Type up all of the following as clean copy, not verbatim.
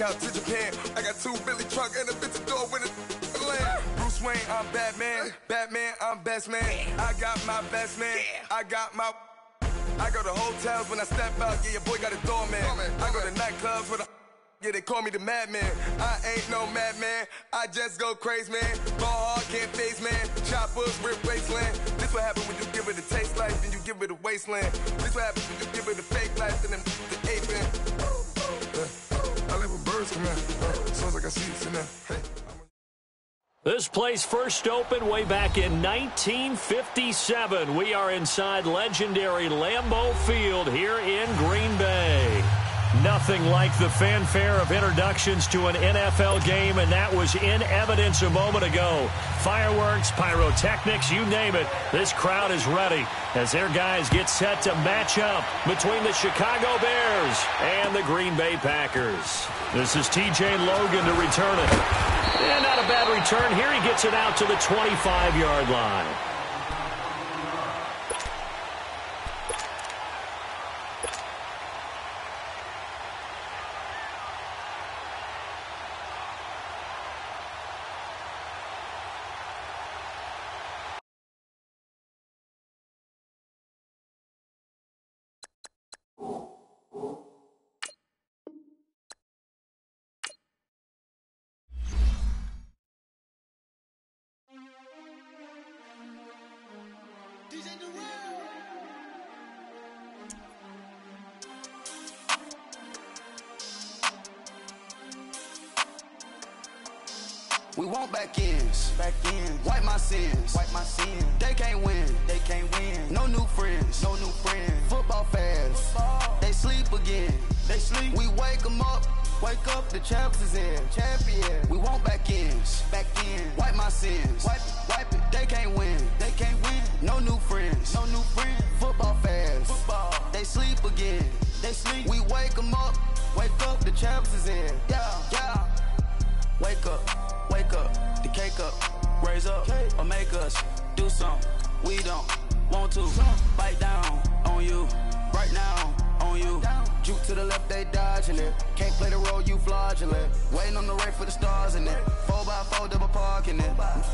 out to Japan. I got 2 Billy truck and a bitch door with a land. Bruce Wayne, I'm Batman. Batman, I'm best man. I got my best man. I go to hotels when I step out. Yeah, your boy got a doorman. I go to nightclubs with a. Yeah, they call me the madman. I ain't no madman. I just go crazy, man. Ball hard, can't face, man. Choppers, rip wasteland. This what happen when you give it a taste life, then you give it a wasteland. This what happens when you give it a fake life, and then the ape in. I live with birds come out. Sounds like I see it in there. Hey. This place first opened way back in 1957. We are inside legendary Lambeau Field here in Green Bay. Nothing like the fanfare of introductions to an NFL game, and that was in evidence a moment ago. Fireworks, pyrotechnics, you name it. This crowd is ready as their guys get set to match up between the Chicago Bears and the Green Bay Packers. This is TJ Logan to return it. And not a bad return. Here he gets it out to the 25-yard line. We want back ends. Wipe my sins. They can't win. No new friends. Football fans. They sleep again. We wake them up. Wake up, the champs is in. Champion. We want back ends. Wipe my sins. Wipe it. They can't win. No new friends. Football fans. They sleep again. We wake them up. Wake up, the champs is in. Yeah. Wake up, the cake up, raise up, or make us do something we don't want to. Bite down on you, right now on you. Juke to the left, they dodging it. Can't play the role, you fraudulent. Waiting on the race for the stars in it. 4x4 double parking it.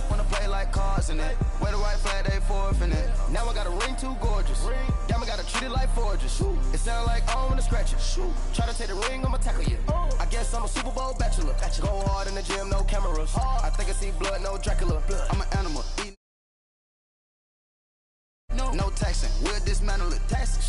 Wanna play like cars in it. Wear the white flag, they forfeit it. Now I got a ring too gorgeous. Damn, I gotta treat it like forges. It sound like I wanna scratch it. Try to take the ring, I'ma tackle you. I guess I'm a Super Bowl bachelor. Go hard in the gym, no cameras. I think I see blood, no Dracula. I'm an animal. No taxing, we'll dismantle it.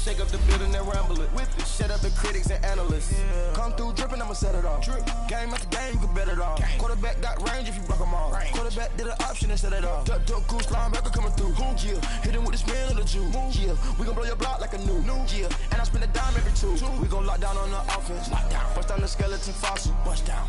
Shake up the building and ramble it. Whip it, shut up the critics and analysts. Come through dripping, I'ma set it off. Game after game, you can bet it off. Quarterback got range if you block them all. Quarterback did an option and set it off. Duck, goose, linebacker coming through. Yeah, hit him with the spin of the Jew. Yeah, we gon' blow your block like a new. Yeah, and I spend a dime every two. We gon' lock down on the offense. Bust down the skeleton fossil.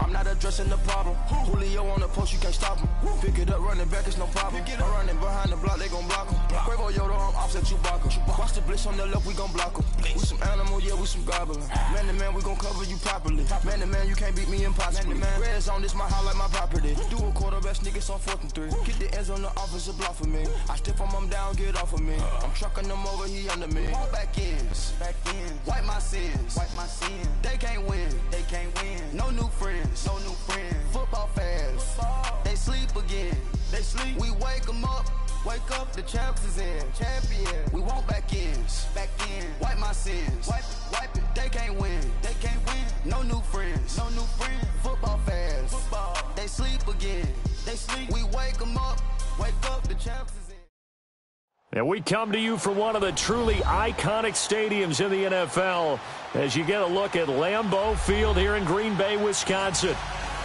I'm not addressing the problem. Julio on the post, you can't stop him. Pick it up, running back, it's no problem. I'm running behind the block, they gon' block him. Quavo Yoda, I'm offset Chewbacca. Watch the blitz on the left, we gon' block him. We some animal, yeah, we some goblin. Man to man, we gon' cover you properly. Man to man, you can't beat me impossibly. Red zone, this my house like my property. Do a quarterback sneakers on 4th and 3. Get the ends on the offensive block for me. I stiff him down, get off of me. I'm trucking them over, he under me. Back ends. Wipe my sins. They can't win. No new friends. Football fans. They sleep again. We wake them up. Wake up, the champs is in. Champion. We want back ends. Wipe my sins. Wipe it. They can't win. No new friends. Football fans. They sleep again. We wake them up. Wake up, the champs is in. And we come to you from one of the truly iconic stadiums in the NFL as you get a look at Lambeau Field here in Green Bay, Wisconsin.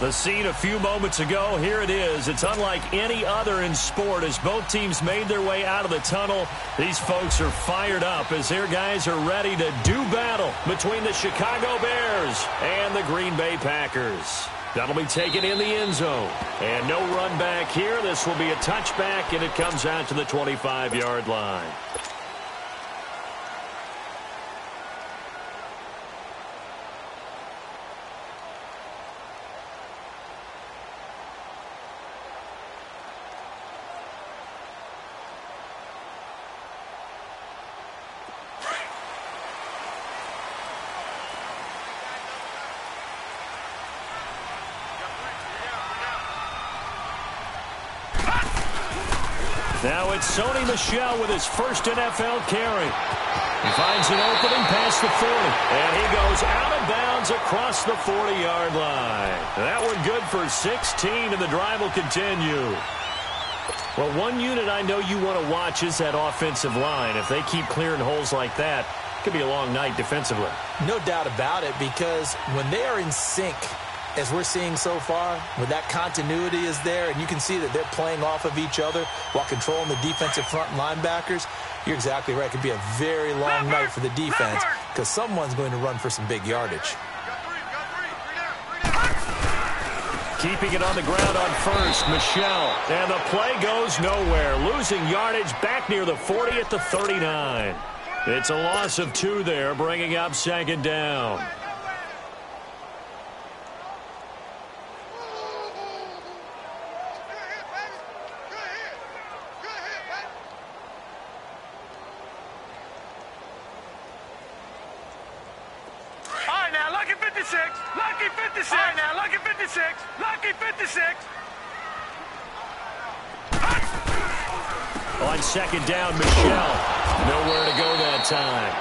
The scene a few moments ago, here it is. It's unlike any other in sport as both teams made their way out of the tunnel. These folks are fired up as their guys are ready to do battle between the Chicago Bears and the Green Bay Packers. That'll be taken in the end zone. And no run back here. This will be a touchback, and it comes out to the 25-yard line. Now it's Sony Michel with his first NFL carry. He finds an opening past the 40. And he goes out of bounds across the 40-yard line. That one good for 16, and the drive will continue. Well, one unit I know you want to watch is that offensive line. If they keep clearing holes like that, it could be a long night defensively. No doubt about it, because when they are in sync, as we're seeing so far, where that continuity is there, and you can see that they're playing off of each other while controlling the defensive front linebackers, you're exactly right. It could be a very long night for the defense because someone's going to run for some big yardage. Keeping it on the ground on first, Michel. And the play goes nowhere. Losing yardage back near the 40 at the 39. It's a loss of 2 there, bringing up second down. Lucky 56. All right, now, lucky 56. Lucky 56. On second down, Michel. Nowhere to go that time.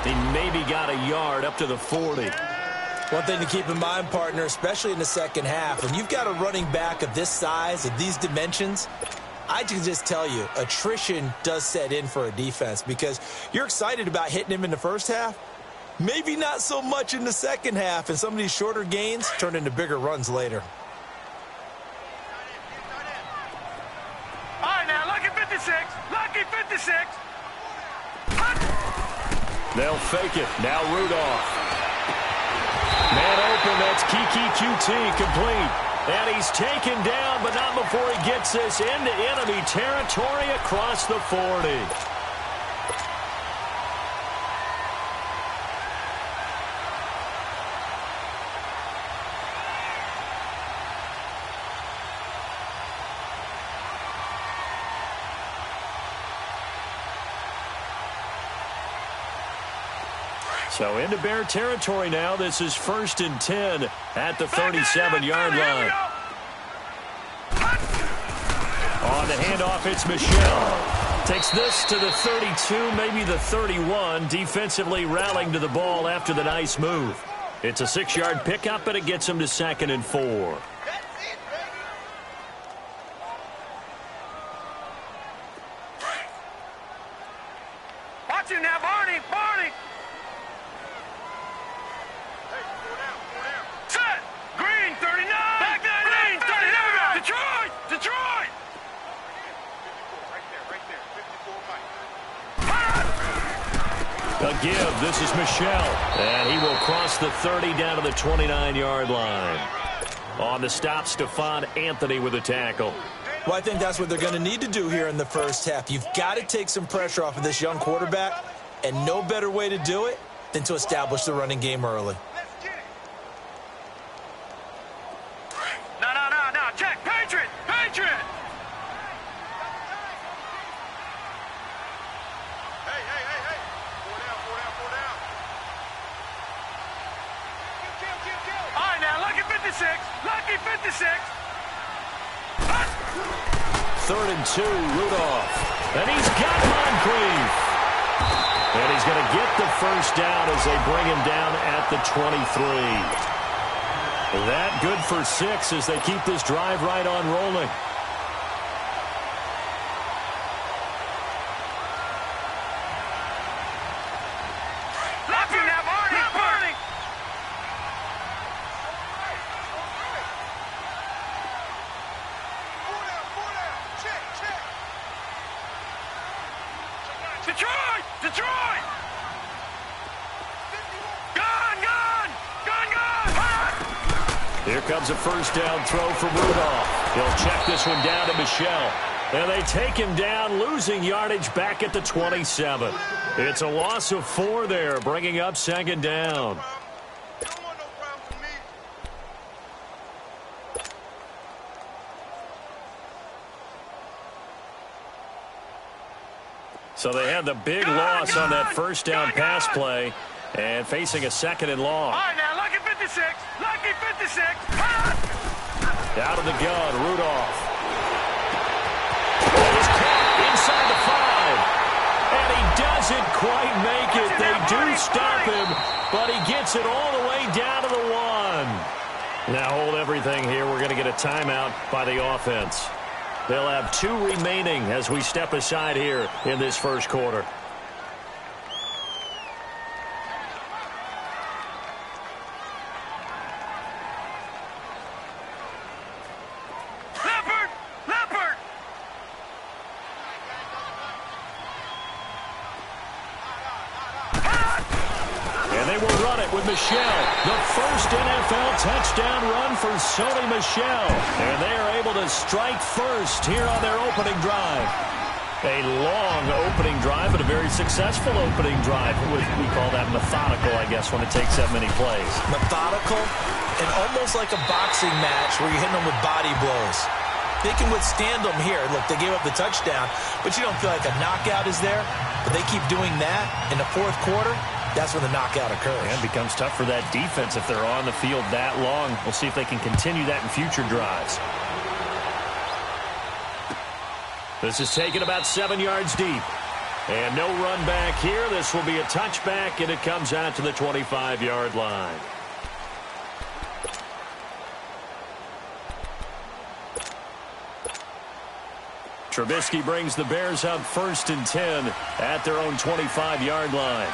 He maybe got a yard up to the 40. One thing to keep in mind, partner, especially in the second half, when you've got a running back of this size, of these dimensions, I can just tell you, attrition does set in for a defense because you're excited about hitting him in the first half. Maybe not so much in the second half, and some of these shorter gains turn into bigger runs later. All right, now, lucky 56. Lucky 56. They'll fake it. Now Rudolph. Man open, that's Kiki QT complete. And he's taken down, but not before he gets this into enemy territory across the 40. So into Bear territory now. This is 1st and 10 at the 37-yard line. On the handoff, it's Michel. Takes this to the 32, maybe the 31. Defensively rallying to the ball after the nice move. It's a 6-yard pickup, and it gets him to 2nd and 4. Watch him now, Barney. Barney. Set. Green, 39. Back there. Green, 39. Detroit. Detroit. A give. This is Michel. And he will cross the 30 down to the 29-yard line. On the stop, Stephon Anthony with a tackle. Well, I think that's what they're going to need to do here in the first half. You've got to take some pressure off of this young quarterback, and no better way to do it than to establish the running game early. No. Check. Patriot. Patriot. Hey. Four down. All right, now, lucky 56. Lucky 56. 3rd and 2, Rudolph. And he's got Moncrief. And he's going to get the first down as they bring him down at the 23. That good for 6 as they keep this drive right on rolling. Barney. Detroit. Gone. Here comes a first down throw for Rudolph. He'll check this one down to Michel. And they take him down, losing yardage back at the 27. It's a loss of 4 there, bringing up second down. So they had the big loss on that first down pass play and facing a 2nd and long. All right, now, lucky 56. Lucky 56. Out of the gun, Rudolph. He's caught doesn't quite make it. They do stop him, but he gets it all the way down to the 1. Now hold everything here. We're going to get a timeout by the offense. They'll have 2 remaining as we step aside here in this first quarter. Michel, the first NFL touchdown run for Sony Michel. And they are able to strike first here on their opening drive. A long opening drive, but a very successful opening drive. We call that methodical, I guess, when it takes that many plays. Methodical and almost like a boxing match where you're hitting them with body blows. They can withstand them here. Look, they gave up the touchdown, but you don't feel like a knockout is there. But they keep doing that in the fourth quarter. That's when the knockout occurs. And it becomes tough for that defense if they're on the field that long. We'll see if they can continue that in future drives. This is taken about 7 yards deep. And no run back here. This will be a touchback, and it comes out to the 25-yard line. Trubisky brings the Bears up 1st and 10 at their own 25-yard line.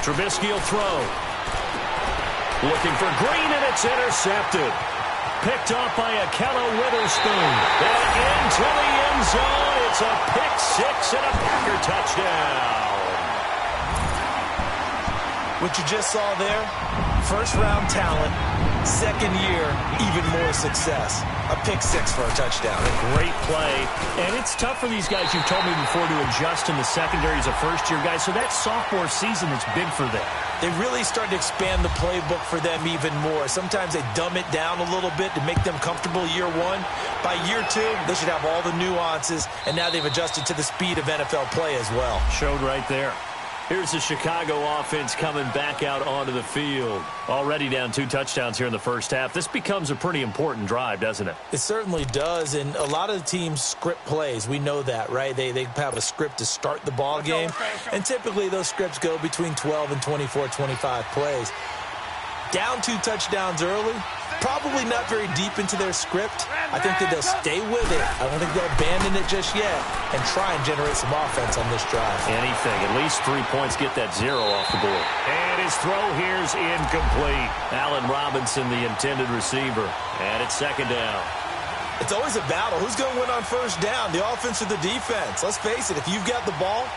Trubisky will throw. Looking for Green, and it's intercepted. Picked off by Akello Witherspoon. And into the end zone. It's a pick six and a Packer touchdown. What you just saw there, first-round talent, second year, even more success. A pick six for a touchdown. A great play. And it's tough for these guys, you've told me before, to adjust in the secondary as a first-year guy. So that sophomore season is big for them. They really start to expand the playbook for them even more. Sometimes they dumb it down a little bit to make them comfortable year one. By year two, they should have all the nuances, and now they've adjusted to the speed of NFL play as well. Showed right there. Here's the Chicago offense coming back out onto the field. Already down 2 touchdowns here in the first half. This becomes a pretty important drive, doesn't it? It certainly does, and a lot of the teams script plays. We know that, right? They have a script to start the ball game, and typically those scripts go between 12 and 24, 25 plays. Down 2 touchdowns early, probably not very deep into their script. I think that they'll stay with it. I don't think they'll abandon it just yet and try and generate some offense on this drive. Anything. At least 3 points, get that 0 off the board. And his throw here's incomplete. Allen Robinson, the intended receiver. And it's 2nd down. It's always a battle. Who's going to win on first down, the offense or the defense? Let's face it, if you've got the ball,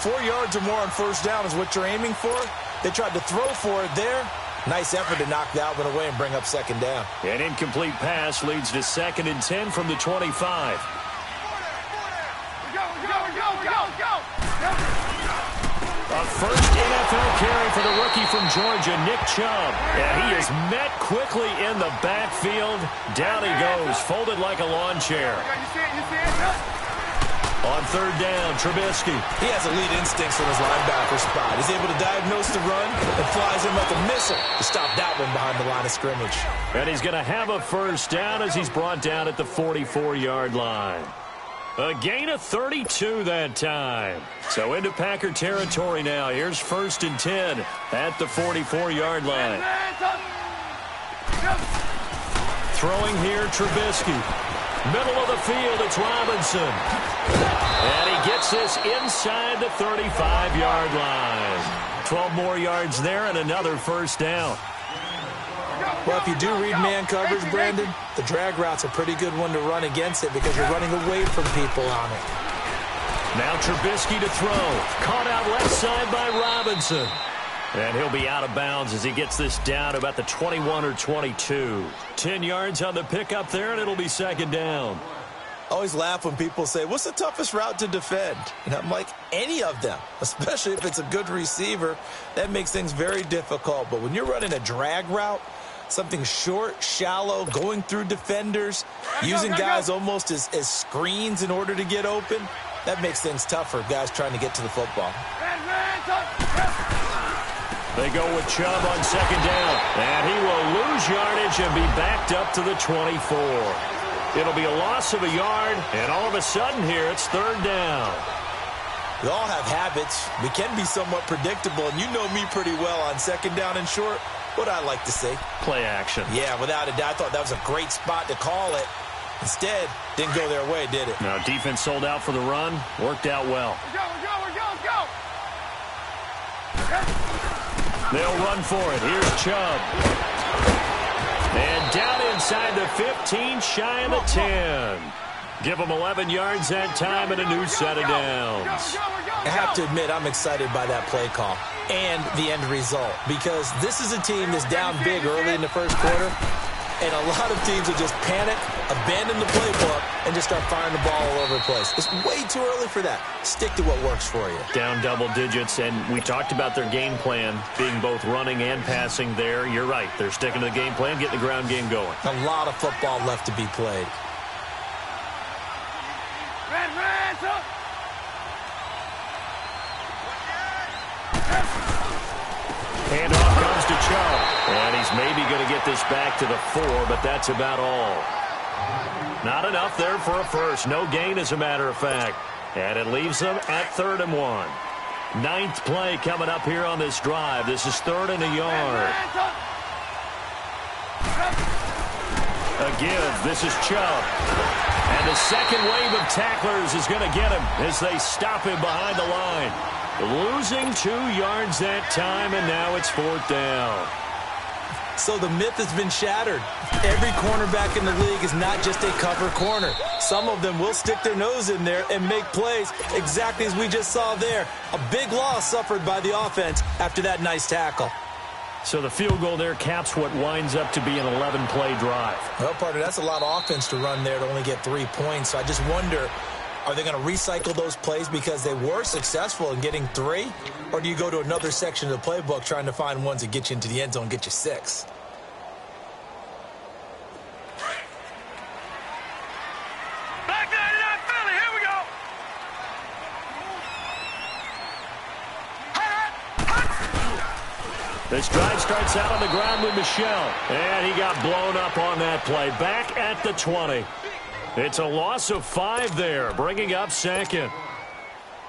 4 yards or more on first down is what you're aiming for. They tried to throw for it there. Nice effort to knock that one away and bring up 2nd down. An incomplete pass leads to 2nd and 10 from the 25. A first NFL carry for the rookie from Georgia, Nick Chubb. And he is met quickly in the backfield. Down he goes, folded like a lawn chair. On 3rd down, Trubisky. He has elite instincts from his linebacker spot. He's able to diagnose the run and flies in like a missile to stop that one behind the line of scrimmage. And he's going to have a first down as he's brought down at the 44-yard line. A gain of 32 that time. So into Packer territory now. Here's 1st and 10 at the 44-yard line. Throwing here, Trubisky. Middle of the field, it's Robinson. And he gets this inside the 35-yard line. 12 more yards there and another first down. Well, if you do read man coverage, Brandon, the drag route's a pretty good one to run against it because you're running away from people on it. Now Trubisky to throw. Caught out left side by Robinson. And he'll be out of bounds as he gets this down to about the 21 or 22. 10 yards on the pickup there, and it'll be 2nd down. I always laugh when people say, what's the toughest route to defend? And I'm like, any of them, especially if it's a good receiver. That makes things very difficult. But when you're running a drag route, something short, shallow, going through defenders, using guys almost as screens in order to get open, that makes things tough for guys trying to get to the football. They go with Chubb on second down. And he will lose yardage and be backed up to the 24. It'll be a loss of a yard, and all of a sudden here it's third down. We all have habits. We can be somewhat predictable, and you know me pretty well on second down and short. What I like to say? Play action. Yeah, without a doubt. I thought that was a great spot to call it. Instead, didn't go their way, did it? Now, defense sold out for the run. Worked out well. We're go. They'll run for it. Here's Chubb. And down inside the 15, shy of the 10. Give them 11 yards that time and a new set of downs. I have to admit, I'm excited by that play call and the end result, because this is a team that's down big early in the first quarter, and a lot of teams will just panic, abandon the playbook, and just start firing the ball all over the place. It's way too early for that. Stick to what works for you. Down double digits, and we talked about their game plan being both running and passing there. You're right. They're sticking to the game plan, getting the ground game going. A lot of football left to be played. Handoff comes to Chubb. And he's maybe going to get this back to the 4, but that's about all. Not enough there for a first. No gain, as a matter of fact. And it leaves them at 3rd and 1. 9th play coming up here on this drive. This is 3rd and a yard. A give. This is Chubb. And the second wave of tacklers is going to get him as they stop him behind the line. Losing 2 yards that time, and now it's 4th down. So the myth has been shattered. Every cornerback in the league is not just a cover corner. Some of them will stick their nose in there and make plays exactly as we just saw there. A big loss suffered by the offense after that nice tackle. So the field goal there caps what winds up to be an 11-play drive. Well, partner, that's a lot of offense to run there to only get 3 points. So I just wonder, are they going to recycle those plays because they were successful in getting 3? Or do you go to another section of the playbook trying to find ones that get you into the end zone and get you 6? Back 99 Philly, here we go. This drive starts out on the ground with Michel. And he got blown up on that play. Back at the 20. It's a loss of 5 there, bringing up 2nd.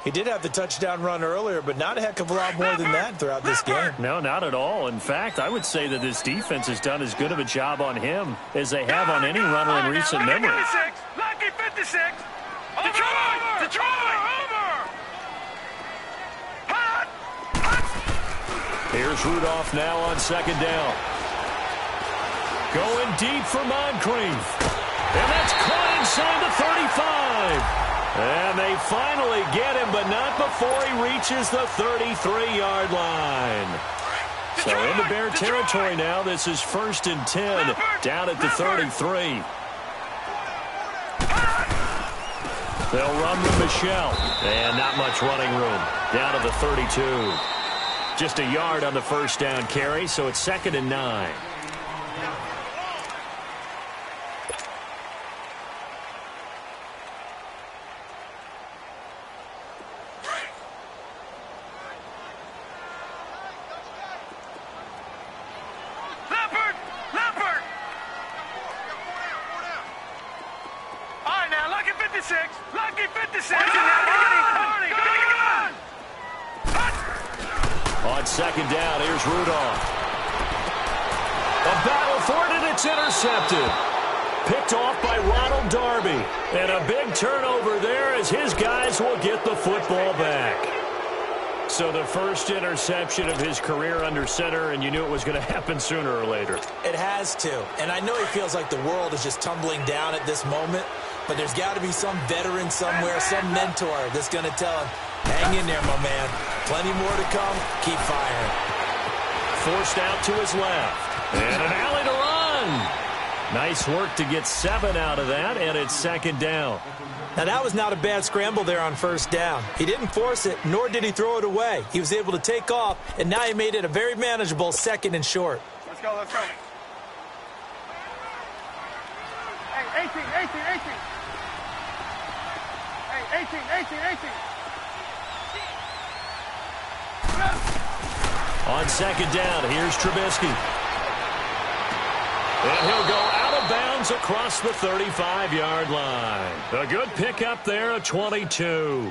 He did have the touchdown run earlier, but not a heck of a lot more than that throughout this game. No, not at all. In fact, I would say that this defense has done as good of a job on him as they have on any runner in recent memory. Lucky 56. Detroit. Here's Rudolph now on 2nd down. Going deep for Moncrief. And that's caught inside the 35. And they finally get him, but not before he reaches the 33-yard line. So into Bear territory now. This is 1st and 10 down at the 33. They'll run with Michel. And not much running room. Down to the 32. Just a yard on the first down carry, so it's 2nd and 9. Leopard. All right, now, Lucky 56. Lucky 56. On 2nd down, here's Rudolph. A battle for it, and it's intercepted. Picked off by Ronald Darby. And a big turnover there as his guys will get the football back. So the first interception of his career under center, and you knew it was going to happen sooner or later. It has to. And I know he feels like the world is just tumbling down at this moment, but there's got to be some veteran somewhere, some mentor that's going to tell him, hang in there, my man. Plenty more to come. Keep firing. Forced out to his left. And an alley to run. Nice work to get 7 out of that, and it's 2nd down. Now, that was not a bad scramble there on 1st down. He didn't force it, nor did he throw it away. He was able to take off, and now he made it a very manageable 2nd and short. Let's go. Hey, 18. Hey, 18. On second down, here's Trubisky. And he'll go out of bounds across the 35-yard line. A good pickup there, a 22.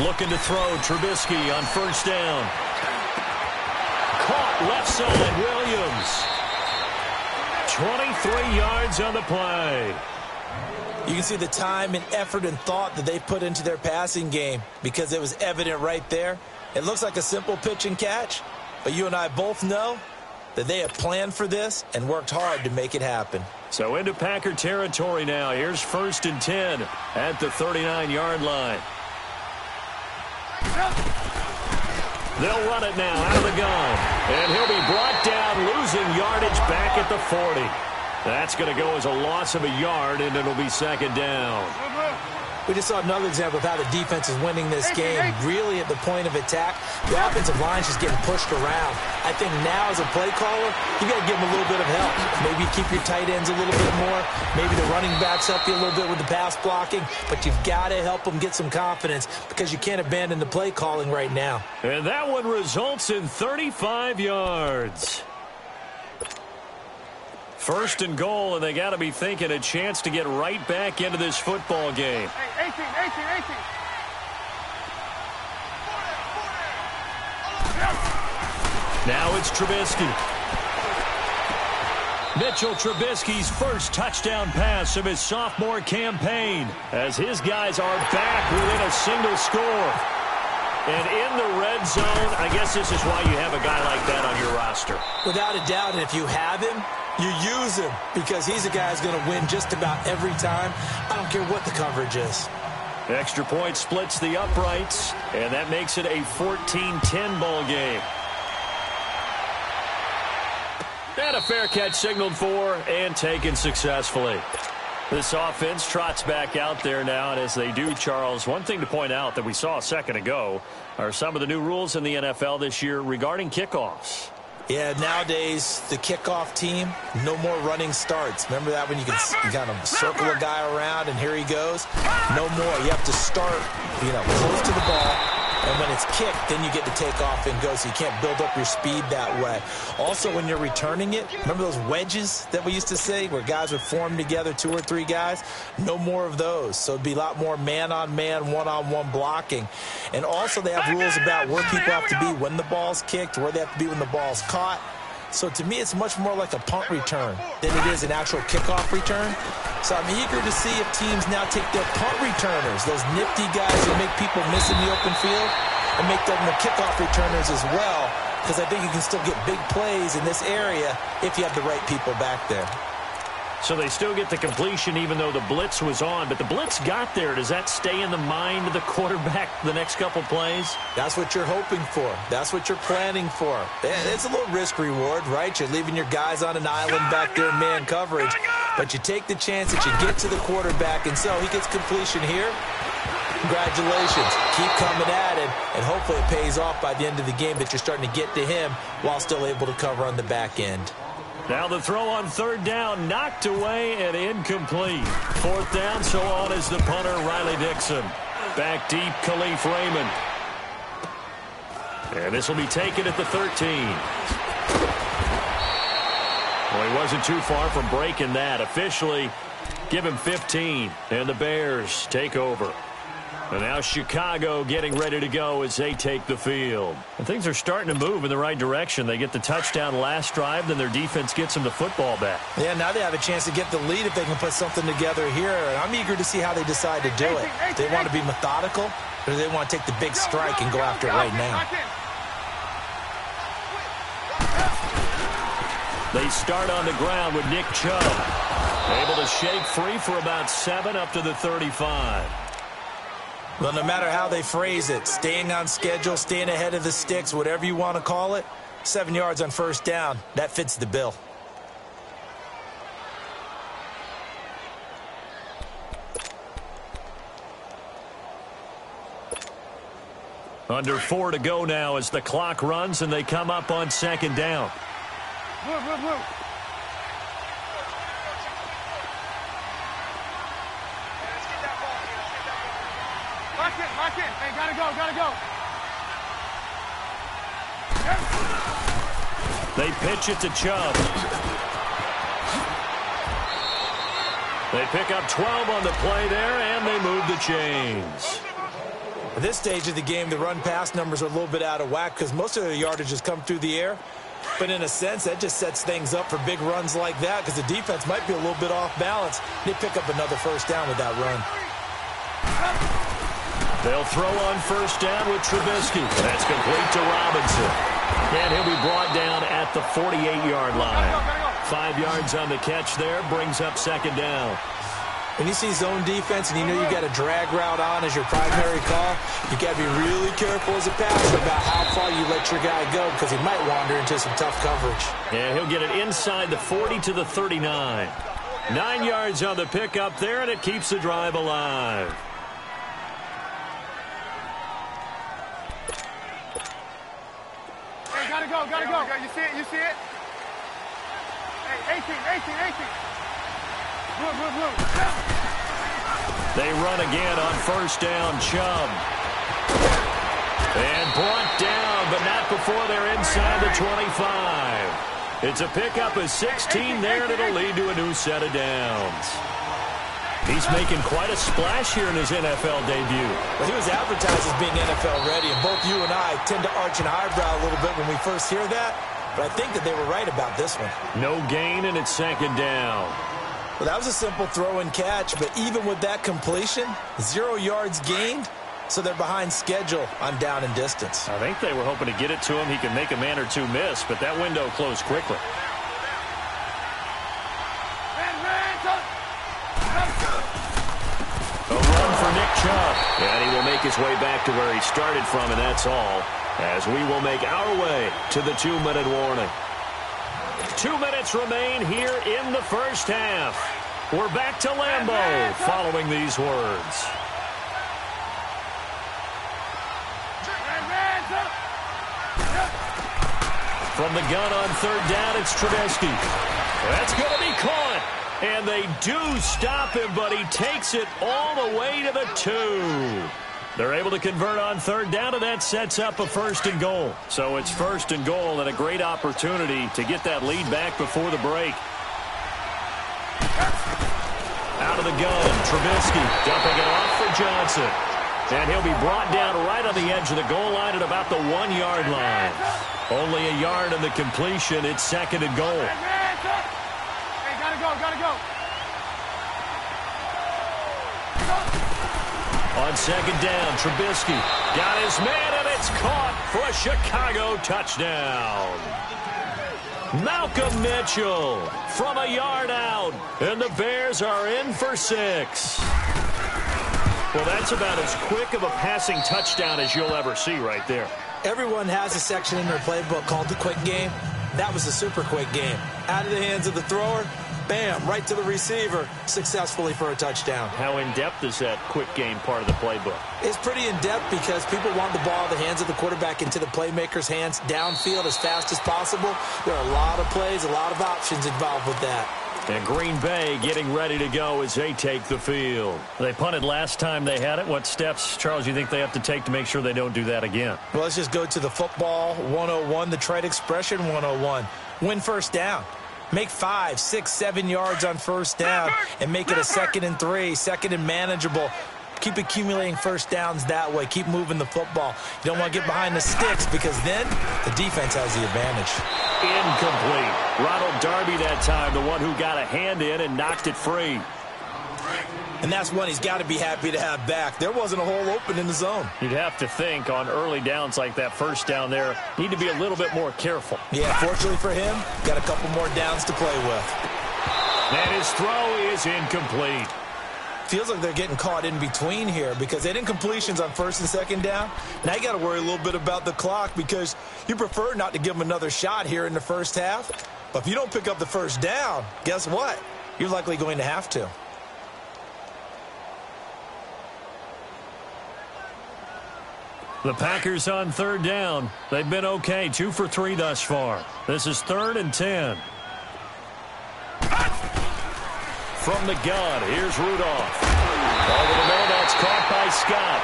Looking to throw, Trubisky on first down. Caught left side, Williams. 23 yards on the play. You can see the time and effort and thought that they put into their passing game because it was evident right there. It looks like a simple pitch and catch, but you and I both know that they have planned for this and worked hard to make it happen. So into Packer territory now. Here's 1st and 10 at the 39-yard line. They'll run it now out of the gun. And he'll be brought down, losing yardage back at the 40. That's going to go as a loss of a yard, and it'll be second down. We just saw another example of how the defense is winning this game, really at the point of attack. The offensive line's just getting pushed around. I think now as a play caller, you got to give them a little bit of help. Maybe keep your tight ends a little bit more. Maybe the running backs help you a little bit with the pass blocking. But you've got to help them get some confidence because you can't abandon the play calling right now. And that one results in 35 yards. 1st and goal, and they got to be thinking a chance to get right back into this football game. 18. Now it's Trubisky. Mitchell Trubisky's first touchdown pass of his sophomore campaign as his guys are back within a single score. And in the red zone, I guess this is why you have a guy like that on your roster. Without a doubt, and if you have him, you use him because he's a guy who's going to win just about every time. I don't care what the coverage is. Extra point splits the uprights, and that makes it a 14-10 ball game. And a fair catch signaled for and taken successfully. This offense trots back out there now, and as they do, Charles, one thing to point out that we saw a second ago are some of the new rules in the NFL this year regarding kickoffs. Yeah, nowadays, the kickoff team, no more running starts. Remember that when you kind of circle a guy around and here he goes? No more. You have to start, close to the ball. And when it's kicked, then you get to take off and go, so you can't build up your speed that way. Also, when you're returning it, remember those wedges that we used to say where guys would form together, 2 or 3 guys? No more of those. So it'd be a lot more man-on-man, one-on-one blocking. And also they have rules about where people have to be when the ball's kicked, where they have to be when the ball's caught. So to me, it's much more like a punt return than it is an actual kickoff return. So I'm eager to see if teams now take their punt returners, those nifty guys who make people miss in the open field, and make them the kickoff returners as well, because I think you can still get big plays in this area if you have the right people back there. So they still get the completion even though the blitz was on, but the blitz got there. Does that stay in the mind of the quarterback the next couple plays? That's what you're hoping for. That's what you're planning for. It's a little risk reward, right? You're leaving your guys on an island back there in man coverage, but you take the chance that you get to the quarterback, and so he gets completion here. Congratulations. Keep coming at him, and hopefully it pays off by the end of the game that you're starting to get to him while still able to cover on the back end. Now the throw on 3rd down, knocked away and incomplete. 4th down, so on is the punter, Riley Dixon. Back deep, Khalif Raymond. And this will be taken at the 13. Well, he wasn't too far from breaking that. Officially, give him 15, and the Bears take over. And now Chicago getting ready to go as they take the field. And things are starting to move in the right direction. They get the touchdown last drive, then their defense gets them the football back. Yeah, now they have a chance to get the lead if they can put something together here. And I'm eager to see how they decide to do it. Do they want to be methodical, or do they want to take the big strike and go after it right now? They start on the ground with Nick Chubb. Able to shake free for about 7 up to the 35. Well, no matter how they phrase it, staying on schedule, staying ahead of the sticks, whatever you want to call it, 7 yards on first down, that fits the bill. Under 4 to go now as the clock runs and they come up on second down. Move. Lock it. Hey, gotta go. They pitch it to Chubb. They pick up 12 on the play there, and they move the chains. At this stage of the game, the run-pass numbers are a little bit out of whack because most of the yardage has come through the air. But in a sense, that just sets things up for big runs like that because the defense might be a little bit off balance. They pick up another first down with that run. They'll throw on first down with Trubisky. That's complete to Robinson. And he'll be brought down at the 48-yard line. 5 yards on the catch there, brings up second down. When you see zone defense and you know you got a drag route on as your primary call, you got to be really careful as a passer about how far you let your guy go because he might wander into some tough coverage. Yeah, he'll get it inside the 40 to the 39. 9 yards on the pickup there, and it keeps the drive alive. Hey, gotta go. You see it? Hey, 18. Blue. They run again on first down, Chubb. And brought down, but not before they're inside the 25. It's a pickup of 16 there, and it'll lead to a new set of downs. He's making quite a splash here in his NFL debut. Well, he was advertised as being NFL ready, and both you and I tend to arch an eyebrow a little bit when we first hear that, but I think that they were right about this one. No gain, and it's second down. Well, that was a simple throw and catch, but even with that completion, 0 yards gained, so they're behind schedule on down and distance. I think they were hoping to get it to him. He could make a man or two miss, but that window closed quickly. A run for Nick Chubb, and he will make his way back to where he started from, and that's all, as we will make our way to the 2-minute warning. 2 minutes remain here in the first half. We're back to Lambeau following these words. From the gun on third down, it's Trubisky. That's going to be caught. And they do stop him, but he takes it all the way to the 2. They're able to convert on third down, and that sets up a 1st and goal. So it's 1st and goal, and a great opportunity to get that lead back before the break. Out of the gun, Trubisky dumping it off for Johnson. And he'll be brought down right on the edge of the goal line at about the 1-yard line. Only a yard in the completion. It's 2nd and goal. Hey, gotta go. On second down, Trubisky got his man, and it's caught for a Chicago touchdown. Malcolm Mitchell from a yard out, and the Bears are in for 6. Well, that's about as quick of a passing touchdown as you'll ever see right there. Everyone has a section in their playbook called the quick game. That was a super quick game. Out of the hands of the thrower, bam, right to the receiver, successfully for a touchdown. How in-depth is that quick game part of the playbook? It's pretty in-depth because people want the ball in the hands of the quarterback into the playmaker's hands downfield as fast as possible. There are a lot of plays, a lot of options involved with that. And Green Bay getting ready to go as they take the field. They punted last time they had it. What steps, Charles, you think they have to take to make sure they don't do that again? Well, let's just go to the football 101, the trade expression 101. Win first down. Make 5, 6, 7 yards on first down and make it a 2nd and 3, 2nd and manageable. Keep accumulating first downs that way. Keep moving the football. You don't want to get behind the sticks because then the defense has the advantage. Incomplete. Ronald Darby that time, the one who got a hand in and knocked it free. And that's one he's got to be happy to have back. There wasn't a hole open in the zone. You'd have to think on early downs like that first down there, need to be a little bit more careful. Yeah, fortunately for him, got a couple more downs to play with. And his throw is incomplete. feels like they're getting caught in between here because they didn't completions on first and second down. Now you got to worry a little bit about the clock because you prefer not to give them another shot here in the first half. But if you don't pick up the first down, guess what? You're likely going to have to. The Packers on third down. They've been okay, 2 for 3 thus far. This is 3rd and 10. From the gun, here's Rudolph. Over the middle, that's caught by Scott.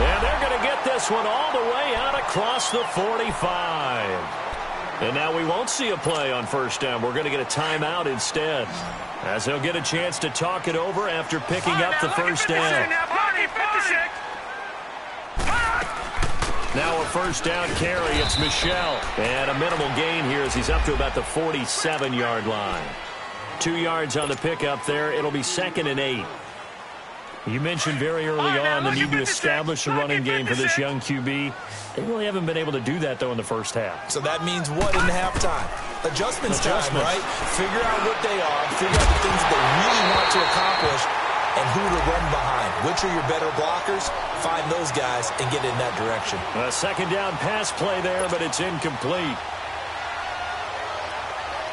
And they're going to get this one all the way out across the 45. And now we won't see a play on first down. We're going to get a timeout instead, as they'll get a chance to talk it over after picking up the first down. Now a first down carry. It's Michel. And a minimal gain here as he's up to about the 47-yard line. 2 yards on the pickup there. It'll be 2nd and 8. You mentioned very early on the need to establish a running game for this young QB. They really haven't been able to do that, though, in the first half. So that means what in halftime? Adjustments time, right? Figure out what they are. Figure out the things that they really want to accomplish and who to run behind. Which are your better blockers? Find those guys and get in that direction. A second down pass play there, but it's incomplete.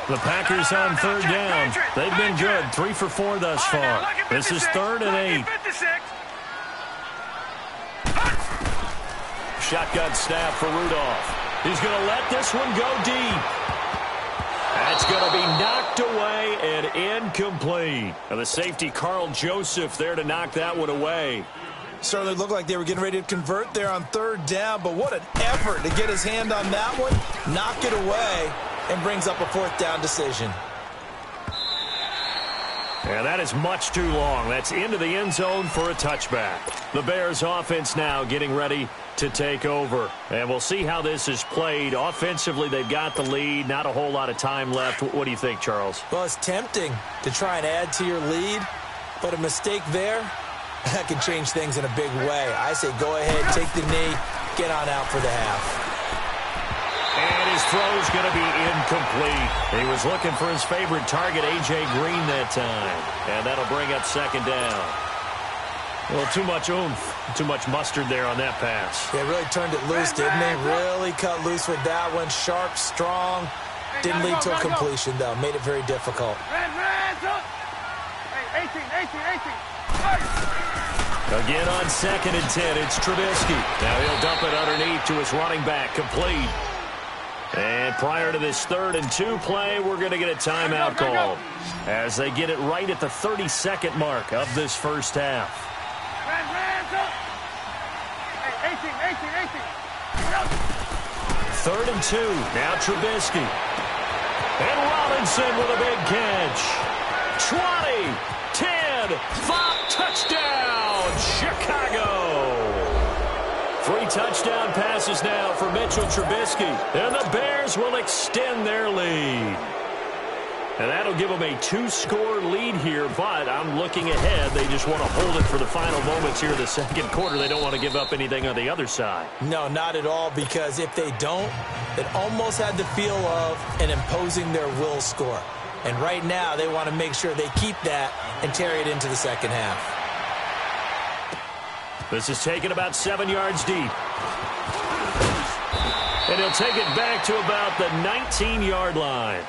The Packers on third down. They've been good, 3 for 4 thus far. This is 3rd and 8. Shotgun snap for Rudolph. He's going to let this one go deep. That's going to be knocked away and incomplete. And the safety, Carl Joseph, there to knock that one away. Certainly looked like they were getting ready to convert there on third down, but what an effort to get his hand on that one, knock it away, and brings up a 4th down decision. And that is much too long. That's into the end zone for a touchback. The Bears offense now getting ready to take over. And we'll see how this is played. Offensively, they've got the lead. Not a whole lot of time left. What do you think, Charles? Well, it's tempting to try and add to your lead, but a mistake there, that can change things in a big way. I say go ahead, take the knee, get on out for the half. And his throw's going to be incomplete. He was looking for his favorite target, A.J. Green, that time. And that'll bring up 2nd down. A little too much oomph, too much mustard there on that pass. They really turned it loose, didn't they? Really cut loose with that one. Sharp, strong. Didn't lead to a completion, though. Made it very difficult. Again on 2nd and 10, it's Trubisky. Now he'll dump it underneath to his running back, complete. And prior to this 3rd and 2 play, we're going to get a timeout called as they get it right at the 32nd mark of this first half. 3rd and 2. Now Trubisky. And Robinson with a big catch. 20, 10, 5, touchdown, Chicago. 3 touchdown passes now for Mitchell Trubisky. And the Bears will extend their lead. And that'll give them a 2-score lead here, but I'm looking ahead. They just want to hold it for the final moments here in the second quarter. They don't want to give up anything on the other side. No, not at all, because if they don't, it almost had the feel of an imposing their will score. And right now, they want to make sure they keep that and carry it into the second half. This is taken about 7 yards deep. And he'll take it back to about the 19-yard line.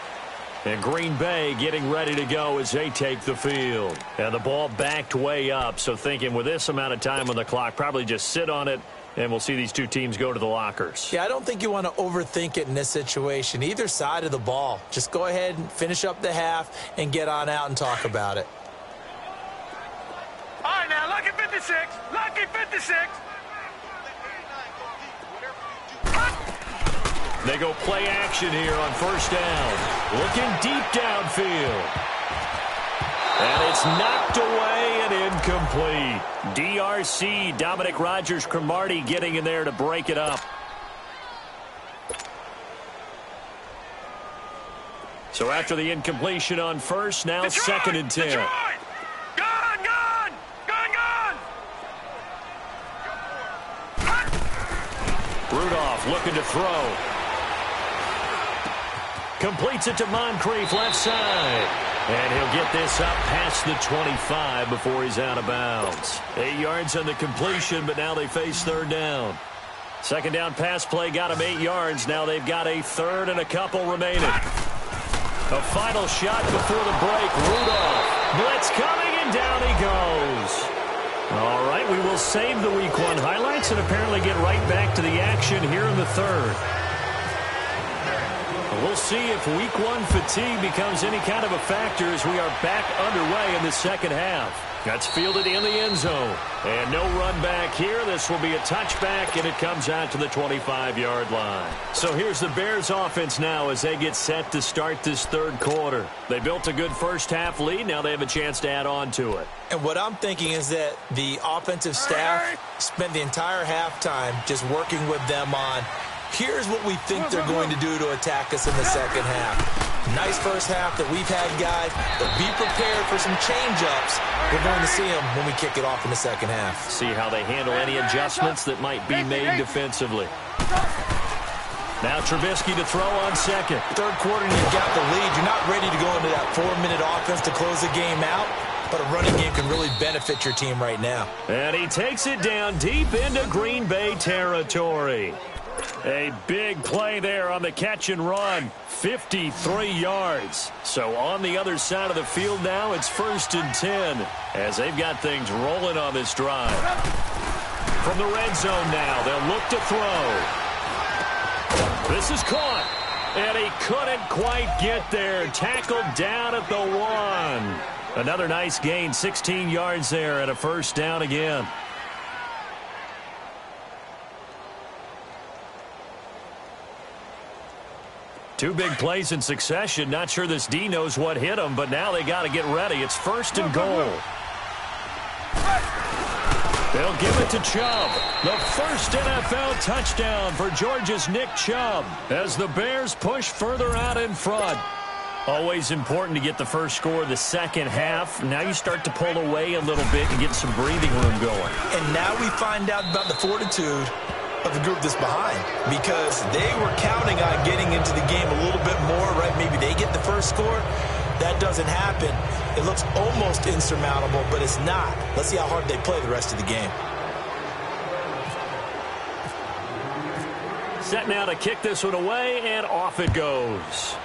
And Green Bay getting ready to go as they take the field. And the ball backed way up, so thinking with this amount of time on the clock, probably just sit on it, and we'll see these two teams go to the lockers. Yeah, I don't think you want to overthink it in this situation. Either side of the ball. Just go ahead and finish up the half and get on out and talk about it. All right, now, lucky 56. Lucky 56. They go play action here on first down. Looking deep downfield. And it's knocked away and incomplete. DRC, Dominic Rodgers-Cromartie getting in there to break it up. So after the incompletion on first, now Detroit, 2nd and 10. Detroit. Rudolph looking to throw. Completes it to Moncrief, left side. And he'll get this up past the 25 before he's out of bounds. 8 yards on the completion, but now they face third down. Second down pass play got him 8 yards. Now they've got a third and a couple remaining. A final shot before the break. Rudolph. Blitz coming, and down he goes. All right, we will save the Week 1 highlights and apparently get right back to the action here in the third. We'll see if Week 1 fatigue becomes any kind of a factor as we are back underway in the second half. That's fielded in the end zone. And no run back here. This will be a touchback, and it comes out to the 25-yard line. So here's the Bears offense now as they get set to start this third quarter. They built a good first-half lead. Now they have a chance to add on to it. And what I'm thinking is that the offensive staff spent the entire halftime just working with them on, here's what we think they're going to do to attack us in the second half. Nice first half that we've had, guys, but be prepared for some change-ups. We're going to see them when we kick it off in the second half. See how they handle any adjustments that might be made defensively. Now Trubisky to throw on second. Third quarter, and you've got the lead. You're not ready to go into that 4-minute offense to close the game out, but a running game can really benefit your team right now. And he takes it down deep into Green Bay territory. A big play there on the catch and run. 53 yards. So on the other side of the field now, it's 1st and 10 as they've got things rolling on this drive. From the red zone now, they'll look to throw. This is caught. And he couldn't quite get there. Tackled down at the 1. Another nice gain, 16 yards there and a first down again. Two big plays in succession. Not sure this D knows what hit him, but now they got to get ready. It's 1st and goal. They'll give it to Chubb. The first NFL touchdown for Georgia's Nick Chubb as the Bears push further out in front. Always important to get the first score of the second half. Now you start to pull away a little bit and get some breathing room going. And now we find out about the fortitude of the group that's behind, because they were counting on getting into the game a little bit more, right? Maybe they get the first score. That doesn't happen. It looks almost insurmountable, but it's not. Let's see how hard they play the rest of the game. Set now to kick this one away, and off it goes.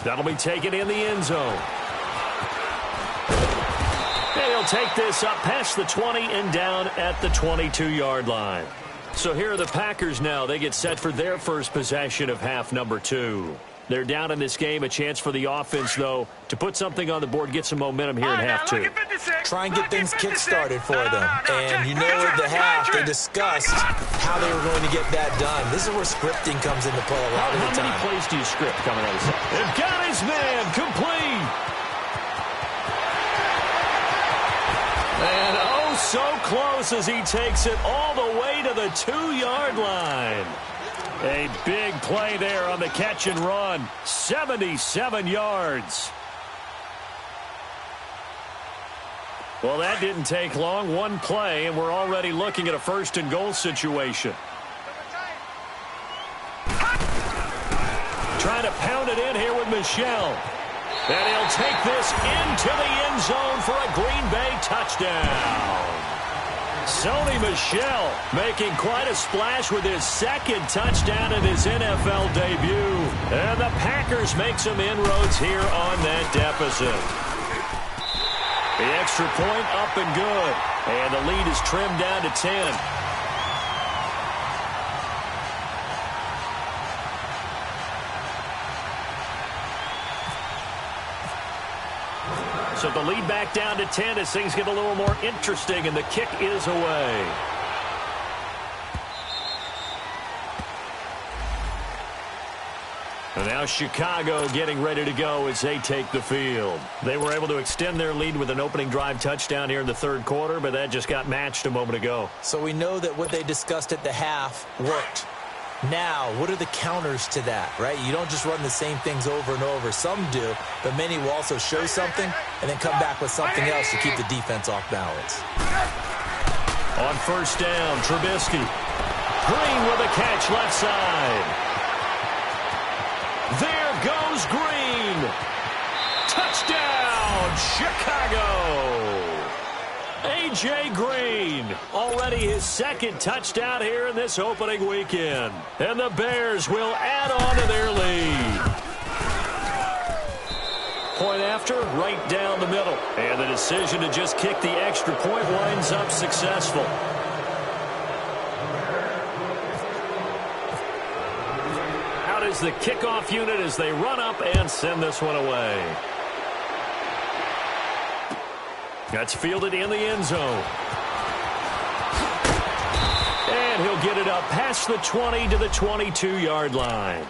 That'll be taken in the end zone. He'll take this up past the 20 and down at the 22-yard line. So here are the Packers now. They get set for their first possession of half number 2. They're down in this game. A chance for the offense, though, to put something on the board, get some momentum here in half 2. Try and get things kick-started for them. And you know at the half, they discussed how they were going to get that done. This is where scripting comes into play a lot of the time. How many plays do you script coming out of this? They've got his man complete. And oh, so close as he takes it all the way to the 2-yard line. A big play there on the catch and run. 77 yards. Well, that didn't take long. One play, and we're already looking at a 1st and goal situation. Trying to pound it in here with Michel. And he'll take this into the end zone for a Green Bay touchdown. Sony Michel making quite a splash with his second touchdown in his NFL debut. And the Packers make some inroads here on that deficit. The extra point up and good. And the lead is trimmed down to 10. So the lead back down to 10 as things get a little more interesting, and the kick is away. And now Chicago getting ready to go as they take the field. They were able to extend their lead with an opening drive touchdown here in the third quarter, but that just got matched a moment ago. So we know that what they discussed at the half worked. Now, what are the counters to that, right? You don't just run the same things over and over. Some do, but many will also show something and then come back with something else to keep the defense off balance. On first down, Trubisky. Green with a catch left side. There goes Green. Touchdown, Chicago. A.J. Green, already his second touchdown here in this opening weekend. And the Bears will add on to their lead. Point after, right down the middle. And the decision to just kick the extra point winds up successful. Out is the kickoff unit as they run up and send this one away. That's fielded in the end zone. And he'll get it up past the 20 to the 22-yard line.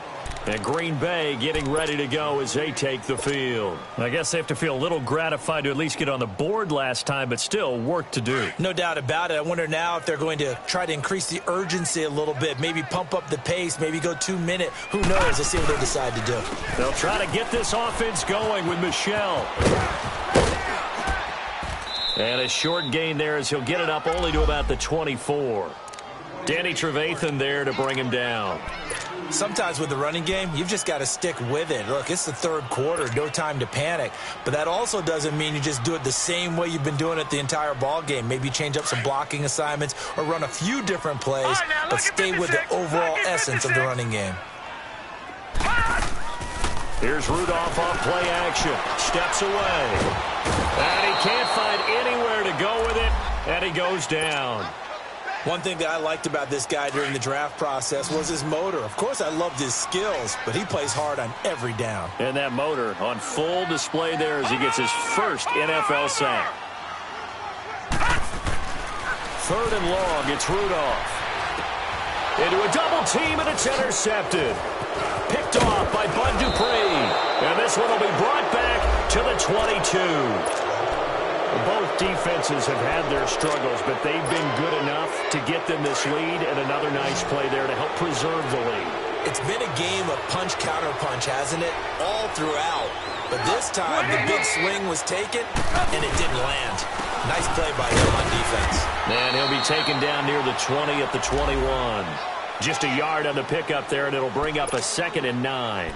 And Green Bay getting ready to go as they take the field. I guess they have to feel a little gratified to at least get on the board last time, but still work to do. No doubt about it. I wonder now if they're going to try to increase the urgency a little bit, maybe pump up the pace, maybe go 2 minute. Who knows? Let's see what they decide to do. They'll try to get this offense going with Michel. And a short gain there as he'll get it up only to about the 24. Danny Trevathan there to bring him down. Sometimes with the running game, you've just got to stick with it. Look, it's the third quarter, no time to panic. But that also doesn't mean you just do it the same way you've been doing it the entire ball game. Maybe change up some blocking assignments or run a few different plays, but stay with the overall essence of the running game. Here's Rudolph off play action. Steps away. And he can't find anywhere to go with it, and he goes down. One thing that I liked about this guy during the draft process was his motor. Of course, I loved his skills, but he plays hard on every down. And that motor on full display there as he gets his first NFL sack. Third and long, it's Rudolph. Into a double team, and it's intercepted. Picked off by Bud Dupree. And this one will be brought back to the 22. Both defenses have had their struggles, but they've been good enough to get them this lead, and another nice play there to help preserve the lead. It's been a game of punch-counter-punch, hasn't it? All throughout. But this time, the big swing was taken, and it didn't land. Nice play by him on defense. And he'll be taken down near the 20 at the 21. Just a yard on the pickup there, and it'll bring up a 2nd and 9.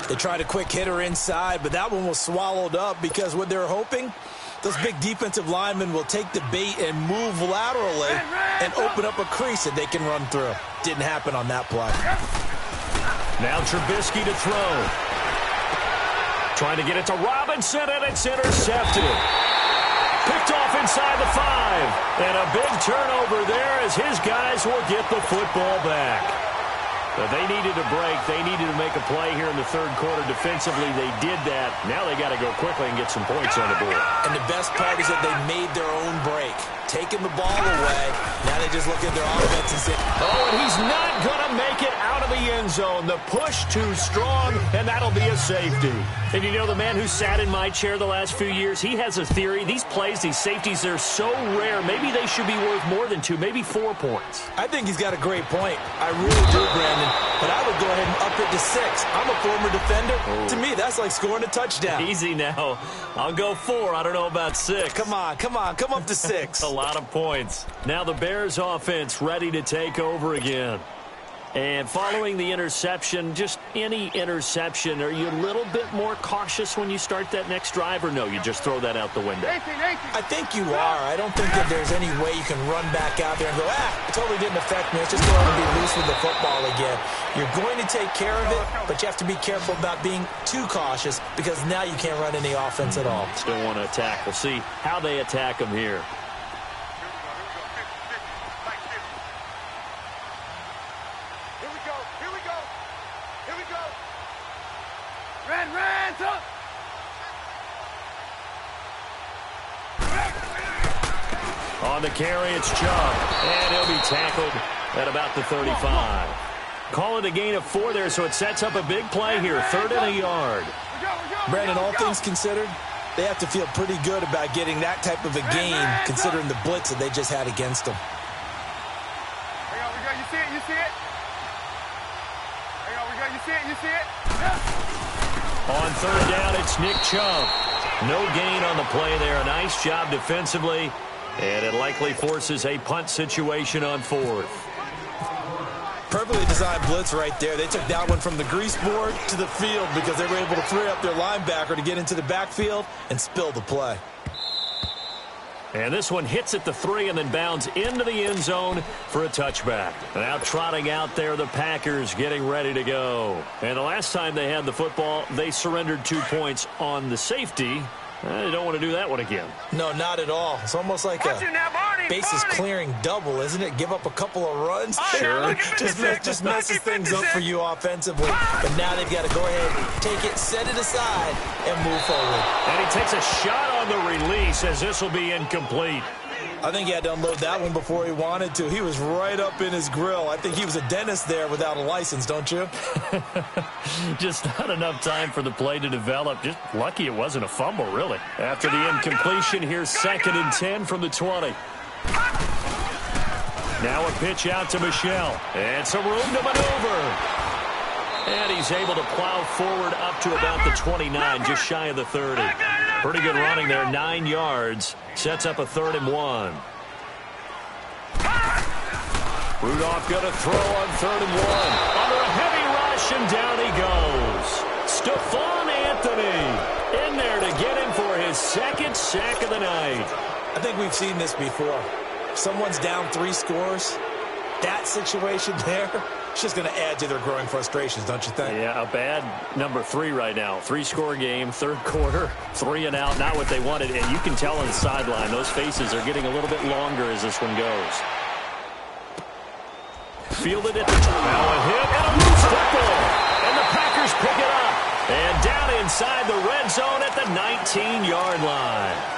They tried a quick hitter inside, but that one was swallowed up because what they're hoping, those big defensive linemen will take the bait and move laterally and open up a crease that they can run through. Didn't happen on that play. Now Trubisky to throw. Trying to get it to Robinson, and it's intercepted. Picked off inside the 5. And a big turnover there as his guys will get the football back. But they needed a break. They needed to make a play here in the third quarter. Defensively, they did that. Now they got to go quickly and get some points on the board. And the best part is that they made their own break. Taking the ball away. Now they just look at their offense and say, oh, and he's not going to make it out of the end zone. The push too strong, and that'll be a safety. And you know, the man who sat in my chair the last few years, he has a theory. These plays, these safeties, they're so rare. Maybe they should be worth more than 2, maybe 4 points. I think he's got a great point. I really do, Brandon. But I would go ahead and up it to 6. I'm a former defender. To me, that's like scoring a touchdown. Easy now. I'll go 4. I don't know about 6. Come on. Come up to 6. A lot of points. Now the Bears offense ready to take over again. And following the interception, just any interception, are you a little bit more cautious when you start that next drive, or no, you just throw that out the window? I think you are. I don't think that there's any way you can run back out there and go, it totally didn't affect me. Let's just go out and be loose with the football again. You're going to take care of it, but you have to be careful about being too cautious because now you can't run any offense at all. Still want to attack. We'll see how they attack them here. On the carry, it's Chubb, and he'll be tackled at about the 35. Call it a gain of 4 there, so it sets up a big play here, 3rd and a yard. Brandon, all things considered, they have to feel pretty good about getting that type of a gain, considering the blitz that they just had against them. You see it? You see it? On 3rd down, it's Nick Chubb. No gain on the play there. A nice job defensively. And it likely forces a punt situation on 4th. Perfectly designed blitz right there. They took that one from the grease board to the field because they were able to free up their linebacker to get into the backfield and spill the play. And this one hits at the 3 and then bounds into the end zone for a touchback. Now trotting out there, the Packers getting ready to go. And the last time they had the football, they surrendered 2 points on the safety. They don't want to do that one again. No, not at all. It's almost like a bases clearing double, isn't it? Give up a couple of runs. Sure. Just messes things up for you offensively. But now they've got to go ahead, take it, set it aside, and move forward. And he takes a shot on the release as this will be incomplete. I think he had to unload that one before he wanted to. He was right up in his grill. I think he was a dentist there without a license, don't you? Just not enough time for the play to develop. Just lucky it wasn't a fumble, really. After the incompletion, here's 2nd and 10 from the 20. Now a pitch out to Michelle. And some room to maneuver. And he's able to plow forward up to about the 29, just shy of the 30. Pretty good running there, 9 yards. Sets up a 3rd and 1. Rudolph going to throw on 3rd and 1. Under a heavy rush, and down he goes. Stephon Anthony in there to get him for his 2nd sack of the night. I think we've seen this before. Someone's down 3 scores. That situation there, it's just going to add to their growing frustrations, don't you think? Yeah, a bad number 3 right now. 3-score game, 3rd quarter, 3 and out, not what they wanted. And you can tell on the sideline, those faces are getting a little bit longer as this one goes. Fielded at the 20. Now a hit and a loose football. And the Packers pick it up. And down inside the red zone at the 19-yard line.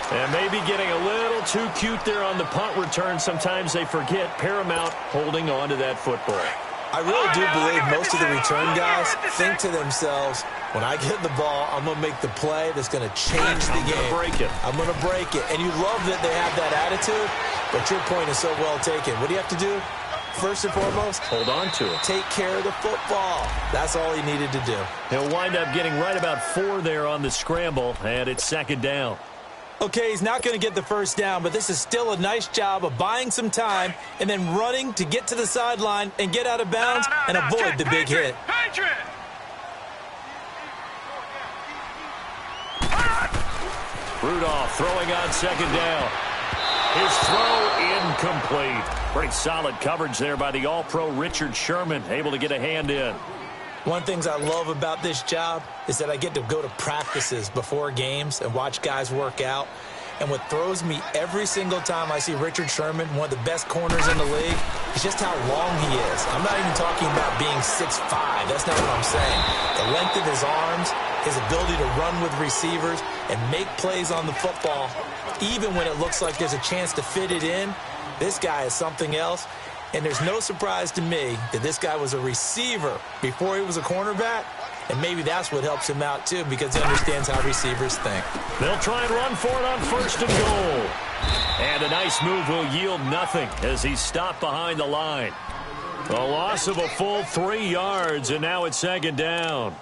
And maybe getting a little too cute there on the punt return. Sometimes they forget Paramount holding on to that football. I really do believe most of the return guys think to themselves, when I get the ball, I'm going to make the play that's going to change the game. I'm going to break it. And you love that they have that attitude, but your point is so well taken. What do you have to do? First and foremost, hold on to it. Take care of the football. That's all he needed to do. He'll wind up getting right about 4 there on the scramble, and it's 2nd down. Okay, he's not going to get the first down, but this is still a nice job of buying some time and then running to get to the sideline and get out of bounds and avoid the big hit. Rudolph throwing on 2nd down. His throw incomplete. Pretty solid coverage there by the All-Pro Richard Sherman, able to get a hand in. One of the things I love about this job is that I get to go to practices before games and watch guys work out. And what throws me every single time I see Richard Sherman, one of the best corners in the league, is just how long he is. I'm not even talking about being 6'5". That's not what I'm saying. The length of his arms, his ability to run with receivers and make plays on the football, even when it looks like there's a chance to fit it in, this guy is something else. And there's no surprise to me that this guy was a receiver before he was a cornerback. And maybe that's what helps him out, too, because he understands how receivers think. They'll try and run for it on 1st and goal. And a nice move will yield nothing as he's stopped behind the line. A loss of a full 3 yards, and now it's 2nd down.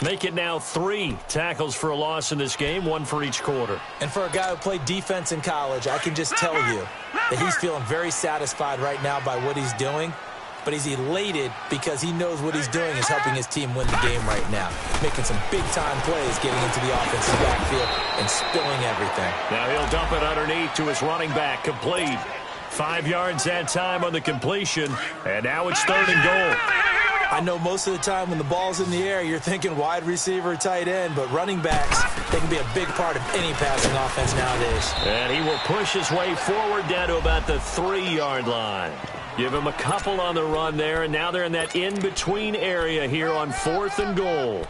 Make it now 3 tackles for a loss in this game, 1 for each quarter. And for a guy who played defense in college, I can just tell you that he's feeling very satisfied right now by what he's doing. But he's elated because he knows what he's doing is helping his team win the game right now. Making some big-time plays, getting into the offensive backfield and spilling everything. Now he'll dump it underneath to his running back, complete. 5 yards that time on the completion, and now it's 3rd and goal. I know most of the time when the ball's in the air, you're thinking wide receiver, tight end, but running backs, they can be a big part of any passing offense nowadays. And he will push his way forward down to about the 3-yard line. Give him a couple on the run there, and now they're in that in-between area here on 4th and goal.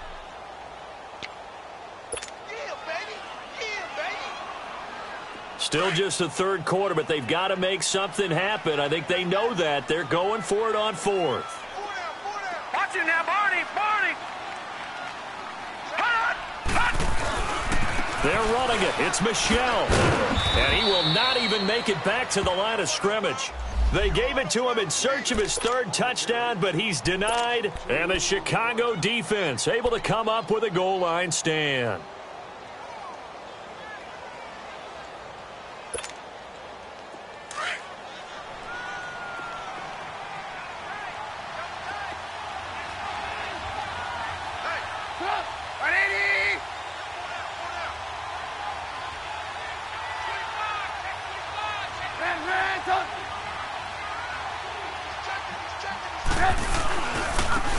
Still just the 3rd quarter, but they've got to make something happen. I think they know that. They're going for it on 4th. Watch it now, Barney! Barney! They're running it. It's Michelle. And he will not even make it back to the line of scrimmage. They gave it to him in search of his 3rd touchdown, but he's denied. And the Chicago defense able to come up with a goal line stand.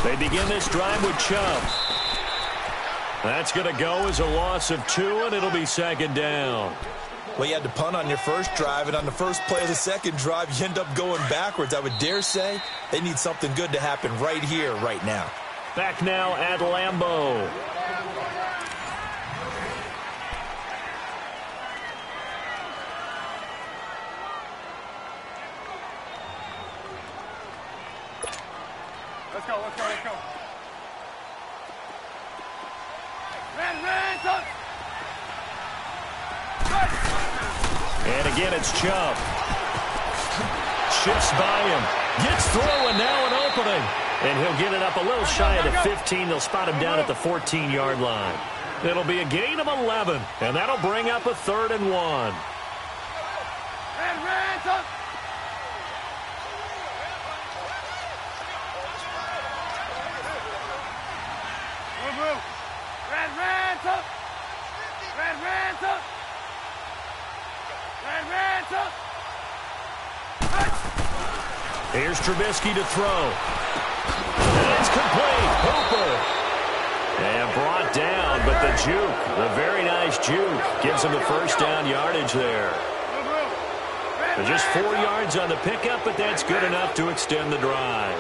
They begin this drive with Chubb. That's going to go as a loss of 2, and it'll be second down. Well, you had to punt on your first drive, and on the first play of the second drive, you end up going backwards. I would dare say they need something good to happen right here, right now. Back now at Lambeau. Let's go. And again, it's Chubb. Shifts by him. Gets through, and now an opening. And he'll get it up a little shy of the 15. They'll spot him down at the 14-yard line. It'll be a gain of 11, and that'll bring up a 3rd and 1. Here's Trubisky to throw. And it's complete. Hooper. And brought down, but the juke, the very nice juke, gives him the first down yardage there. So just 4 yards on the pickup, but that's good enough to extend the drive.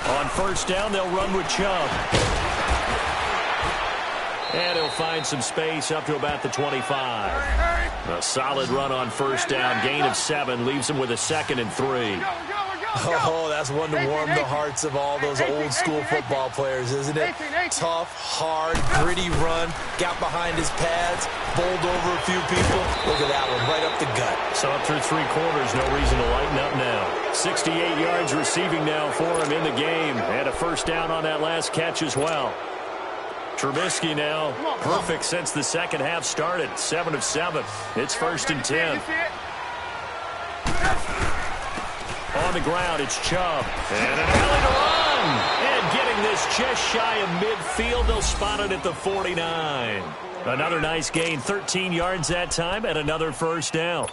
On first down, they'll run with Chubb. And he'll find some space up to about the 25. A solid run on first down. Gain of 7 leaves him with a 2nd and 3. Oh, that's one to warm the hearts of all those old school football players, isn't it? Tough, hard, gritty run. Got behind his pads. Bowled over a few people. Look at that one, right up the gut. So up through 3 quarters, no reason to lighten up now. 68 yards receiving now for him in the game. And a first down on that last catch as well. Trubisky now, perfect since the second half started. 7 of 7. It's 1st and 10. On the ground, it's Chubb. And an alley to run. And getting this just shy of midfield. They'll spot it at the 49. Another nice gain, 13 yards that time, and another first down.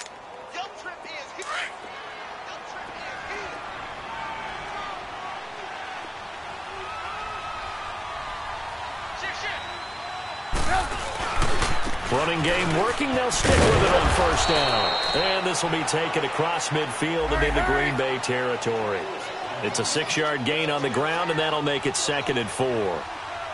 Running game working. They'll stick with it on first down. And this will be taken across midfield and into Green Bay territory. It's a 6-yard gain on the ground, and that'll make it 2nd and 4.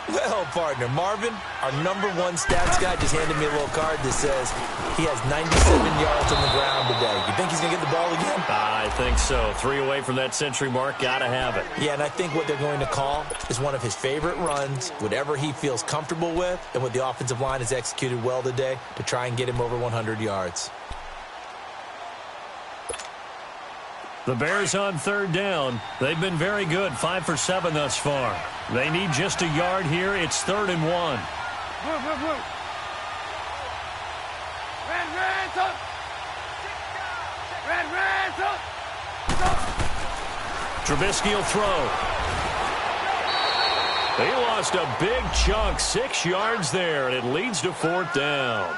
Well, partner, Marvin, our #1 stats guy, just handed me a little card that says he has 97 yards on the ground today. You think he's going to get the ball again? I think so. 3 away from that century mark. Got to have it. Yeah, and I think what they're going to call is one of his favorite runs, whatever he feels comfortable with, and what the offensive line has executed well today to try and get him over 100 yards. The Bears on 3rd down. They've been very good, 5 for 7 thus far. They need just a yard here. It's 3rd and 1. Trubisky will throw. They lost a big chunk, 6 yards there, and it leads to 4th down.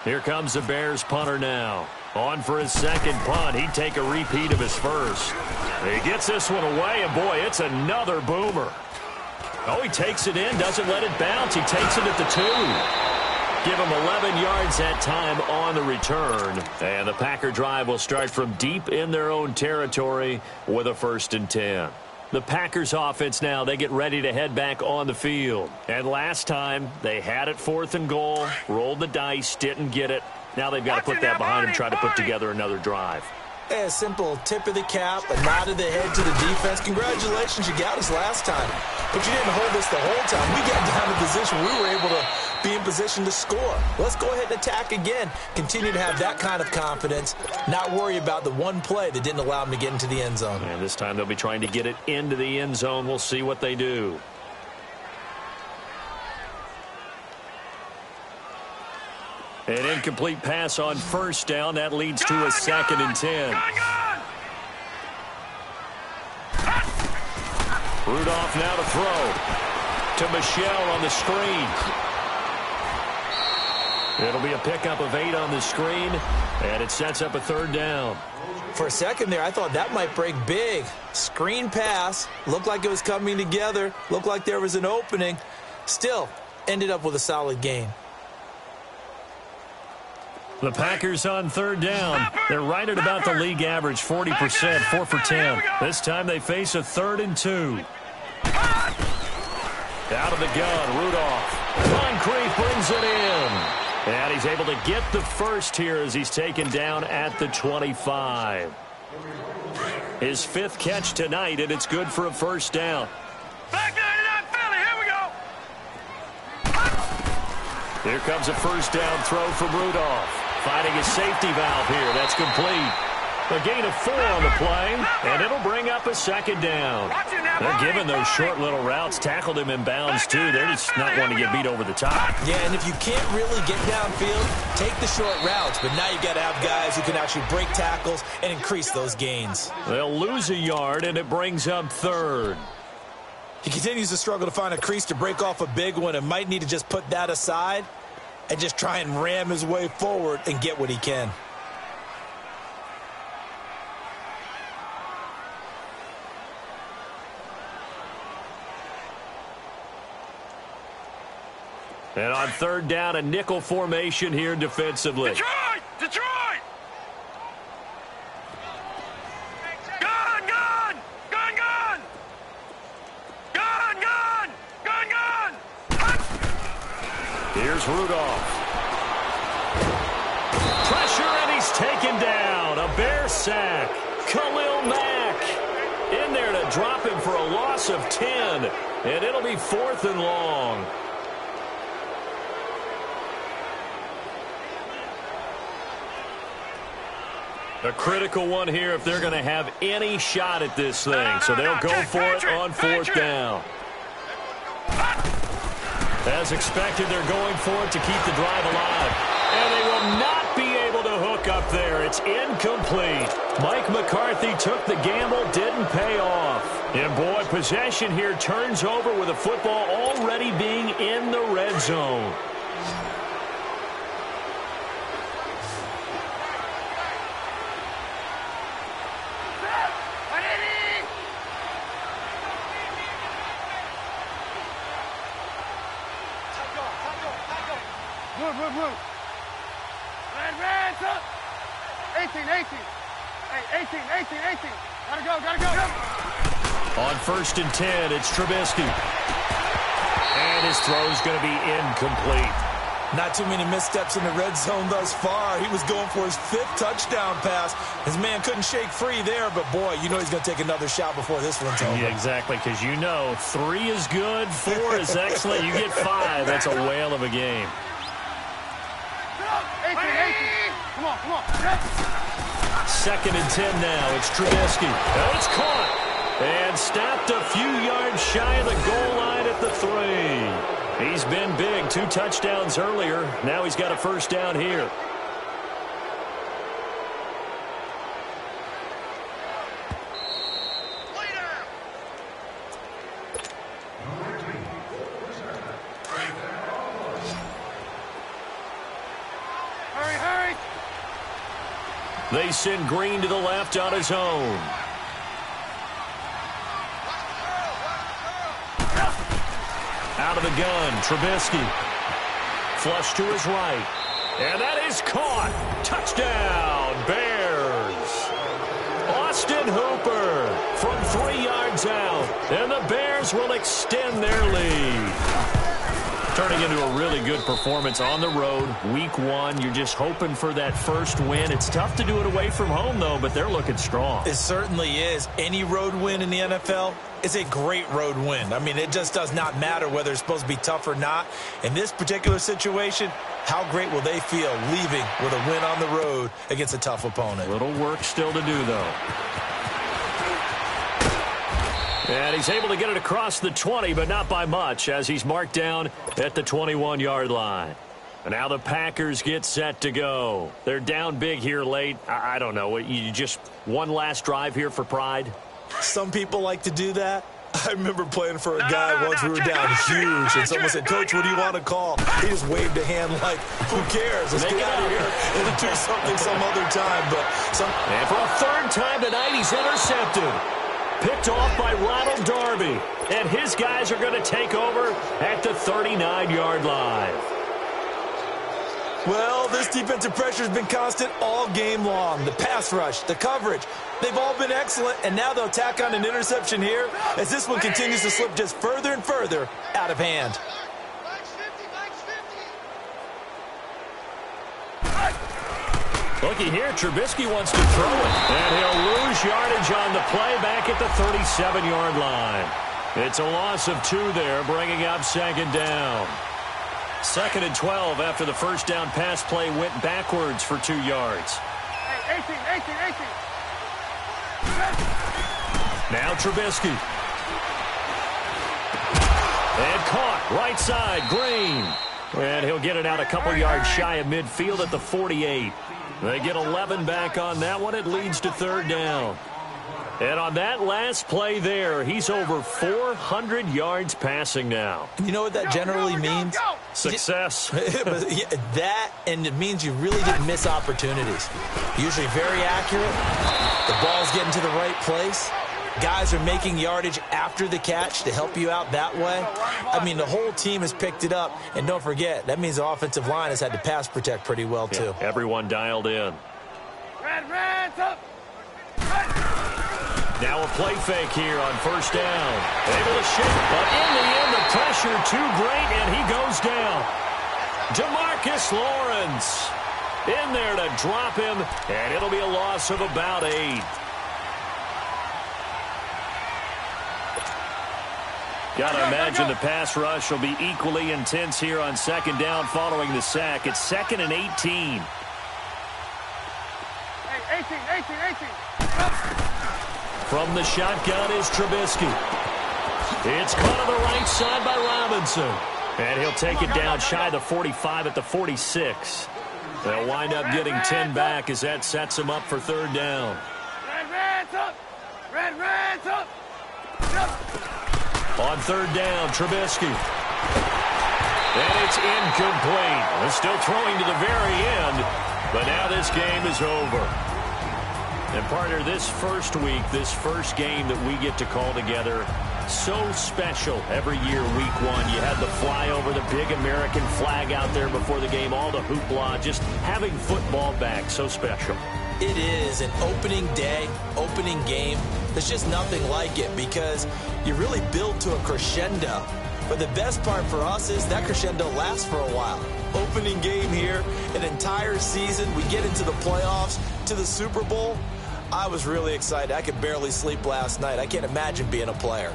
Here comes the Bears punter now. On for his second punt. He'd take a repeat of his first. He gets this one away, and boy, it's another boomer. Oh, he takes it in, doesn't let it bounce. He takes it at the 2. Give him 11 yards that time on the return. And the Packer drive will start from deep in their own territory with a 1st and 10. The Packers offense now, they get ready to head back on the field. And last time, they had it 4th and goal, rolled the dice, didn't get it. Now they've got to put that behind and try to put together another drive. A simple tip of the cap, a nod of the head to the defense. Congratulations, you got us last time. But you didn't hold us the whole time. We got down to position. We were able to be in position to score. Let's go ahead and attack again. Continue to have that kind of confidence. Not worry about the one play that didn't allow them to get into the end zone. And this time they'll be trying to get it into the end zone. We'll see what they do. An incomplete pass on first down. That leads to a 2nd and 10. Rudolph now to throw. To Michel on the screen. It'll be a pickup of 8 on the screen, and it sets up a 3rd down. For a second there, I thought that might break big. Screen pass. Looked like it was coming together. Looked like there was an opening. Still, ended up with a solid gain. The Packers on 3rd down. They're right at about the league average, 40%, 4 for 10. This time they face a 3rd and 2. Out of the gun, Rudolph. Moncrief brings it in. And he's able to get the first here as he's taken down at the 25. His 5th catch tonight, and it's good for a 1st down. Back 99 Philly, here we go. Here comes a 1st down throw from Rudolph. Finding his safety valve here. That's complete. A gain of 4 on the play, and it'll bring up a 2nd down. They're giving those short little routes. Tackled him in bounds, too. They're just not wanting to get beat over the top. Yeah, and if you can't really get downfield, take the short routes. But now you've got to have guys who can actually break tackles and increase those gains. They'll lose a yard, and it brings up 3rd. He continues to struggle to find a crease to break off a big one and might need to just put that aside and just try and ram his way forward and get what he can. And on 3rd down, a nickel formation here defensively. Detroit! Detroit! Gun, gun! Gun, gun! Gun, gun! Gun, gun! Here's Rudolph. Pressure, and he's taken down. A Bear sack. Khalil Mack in there to drop him for a loss of 10. And it'll be 4th and long. A critical one here if they're going to have any shot at this thing. So they'll go for it on 4th down. As expected, they're going for it to keep the drive alive. And they will not be able to hook up there. It's incomplete. Mike McCarthy took the gamble, didn't pay off. And boy, possession here turns over with the football already being in the red zone. Red, up. 18. Hey, 18. Gotta go. On 1st and 10, it's Trubisky. And his throw's going to be incomplete. Not too many missteps in the red zone thus far. He was going for his 5th touchdown pass. His man couldn't shake free there, but boy, you know he's going to take another shot before this one's over. Yeah, exactly, because you know 3 is good, 4 is excellent. You get 5, that's a whale of a game. 18. Come on. 2nd and 10 now. It's Trubisky. Oh, it's caught. And stopped a few yards shy of the goal line at the 3. He's been big. 2 touchdowns earlier. Now he's got a 1st down here. Hurry. They send Green to the left on his own. Out of the gun, Trubisky. Flush to his right. And that is caught. Touchdown, Bears. Austin Hooper from 3 yards out. And the Bears will extend their lead. Turning into a really good performance on the road. Week 1, you're just hoping for that first win. It's tough to do it away from home, though, but they're looking strong. It certainly is. Any road win in the NFL is a great road win. I mean, it just does not matter whether it's supposed to be tough or not. In this particular situation, how great will they feel leaving with a win on the road against a tough opponent? Little work still to do, though. And he's able to get it across the 20, but not by much, as he's marked down at the 21-yard line. And now the Packers get set to go. They're down big here late. I don't know. You just one last drive here for pride? Some people like to do that. I remember playing for a guy once. We were down huge, and someone said, "Coach, what do you want to call?" He just waved a hand like, "Who cares? Let's get out of here and do something some other time." And for a third time tonight, he's intercepted. Picked off by Ronald Darby. And his guys are going to take over at the 39-yard line. Well, this defensive pressure has been constant all game long. The pass rush, the coverage, they've all been excellent, and now they'll tack on an interception here as this one continues to slip just further and further out of hand. Looky here, Trubisky wants to throw it, and he'll lose yardage on the play back at the 37-yard line. It's a loss of 2 there, bringing up second down. 2nd and 12 after the first down pass play went backwards for 2 yards. Hey, 18. Now Trubisky. And caught, right side, Green. And he'll get it out a couple yards shy of midfield at the 48. They get 11 back on that one. It leads to 3rd down. And on that last play there, he's over 400 yards passing now. You know what that generally means? Success. That, and it means you really didn't miss opportunities. Usually very accurate. The ball's getting to the right place. Guys are making yardage after the catch to help you out that way. I mean, the whole team has picked it up. And don't forget, that means the offensive line has had to pass protect pretty well, too. Yeah, everyone dialed in. Red, up. Now a play fake here on first down. Able to shift, but in the end, the pressure too great, and he goes down. DeMarcus Lawrence in there to drop him, and it'll be a loss of about 8. Got to imagine the pass rush will be equally intense here on second down following the sack. It's 2nd and 18. Hey, 18. From the shotgun is Trubisky. It's caught on the right side by Robinson. And he'll take it down shy of the 45 at the 46. They'll wind up getting 10 back as that sets him up for 3rd down. Red's up. Red's up. On 3rd down, Trubisky. And it's incomplete. They're still throwing to the very end, but now this game is over. And partner, this first week, this first game that we get to call together, so special every year, week 1. You had the flyover, the big American flag out there before the game, all the hoopla, just having football back, so special. It is an opening day, opening game. There's just nothing like it because you really build to a crescendo. But the best part for us is that crescendo lasts for a while. Opening game here, an entire season. We get into the playoffs, to the Super Bowl. I was really excited. I could barely sleep last night. I can't imagine being a player.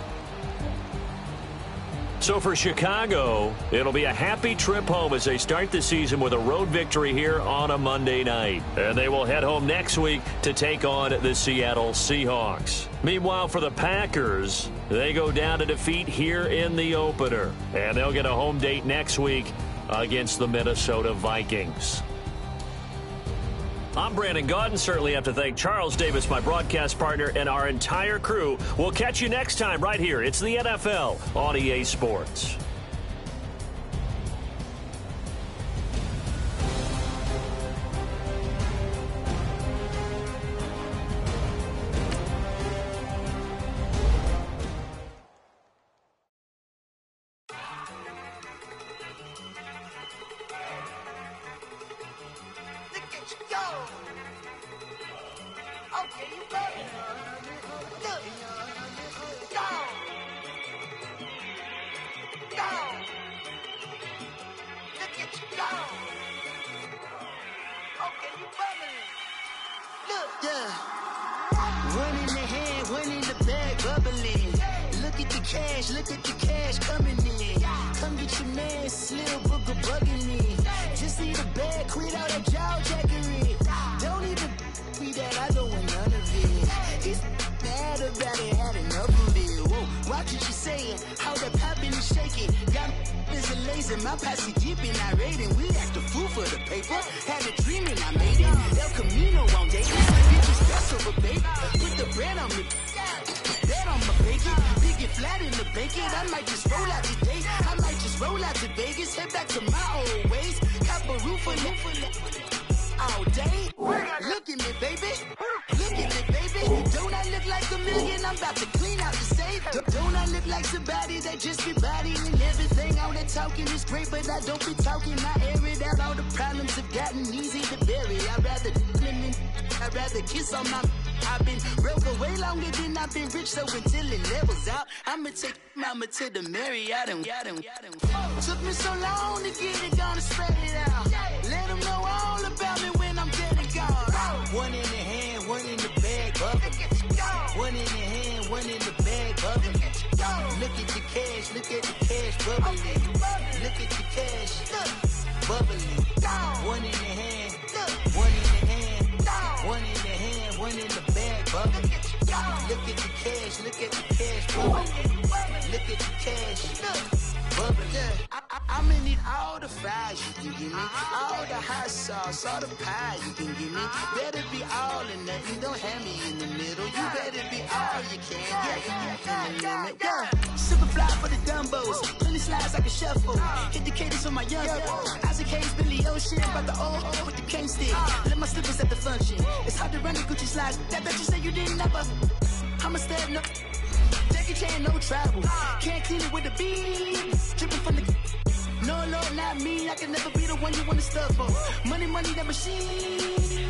So for Chicago, it'll be a happy trip home as they start the season with a road victory here on a Monday night. And they will head home next week to take on the Seattle Seahawks. Meanwhile, for the Packers, they go down to defeat here in the opener. And they'll get a home date next week against the Minnesota Vikings. I'm Brandon Gaudin. Certainly have to thank Charles Davis, my broadcast partner, and our entire crew. We'll catch you next time right here. It's the NFL on EA Sports. Put the bread on me, that on my bacon, big and flat. make it. I might just roll out today. I might just roll out to Vegas, head back to my old ways. Cop a roof for all day. Look at me, baby. Look at me, baby. Don't I look like a million? I'm about to clean out the safe. Don't I look like somebody that just be bodying everything? All that talking is great, but I don't be talking. I air it out. All the problems have gotten easy to bury. I'd rather kiss on my. I've been broke for way longer than I've been rich, so until it levels out, I'ma take mama to the Marriott and took me so long to get it, gonna spread it out. Let them know all about me when I'm dead and gone. One in the hand, one in the bag, bubbling. One in the hand, one in the bag, bubbling. Look at the cash, look at the cash, bubbling. Look at the cash, bubbling. One in the hand, one in the hand, one in the hand, one in the bag, bubbling. Look at the cash, look at the cash, bubbling. Look at the cash, bubbling. I'ma need all the fries you can give me, all the hot sauce, all the pie you can give me. Better be all or nothing, don't have me in the middle. You better be all you can, yeah. Super fly for the Dumbos, plenty slides like a shuffle. Hit the cadence on my young Isaac Hayes, Billy Ocean, about the old with the cane stick. Let my slippers at the function. It's hard to run the Gucci slides. That bet you say you didn't never. I'ma step no. Jackie Chan, no travel. Can't clean it with the beat. Dripping from the. No, Lord, not me. I can never be the one you want to stuff for. Money, that machine.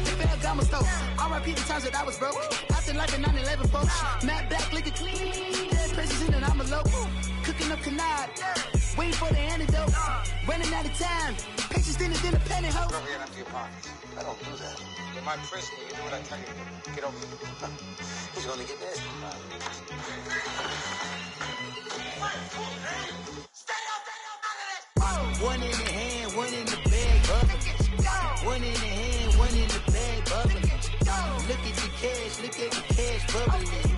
The Ferragamo store. R.I.P. the times that I was broke. Acting like a 9/11 folks. Matte back, looking clean. Dead presents in and I'm a local. Cooking up canard. Waiting for the antidote. Running out of time. Patience thinner than a penny hoe. Don't get empty your pockets. I don't do that. In my prison, you do what I tell you to. Get over here. He's going to get this. One in the hand, one in the bag, bubbling. One in the hand, one in the bag, bubbling. Look at the cash, bubbling.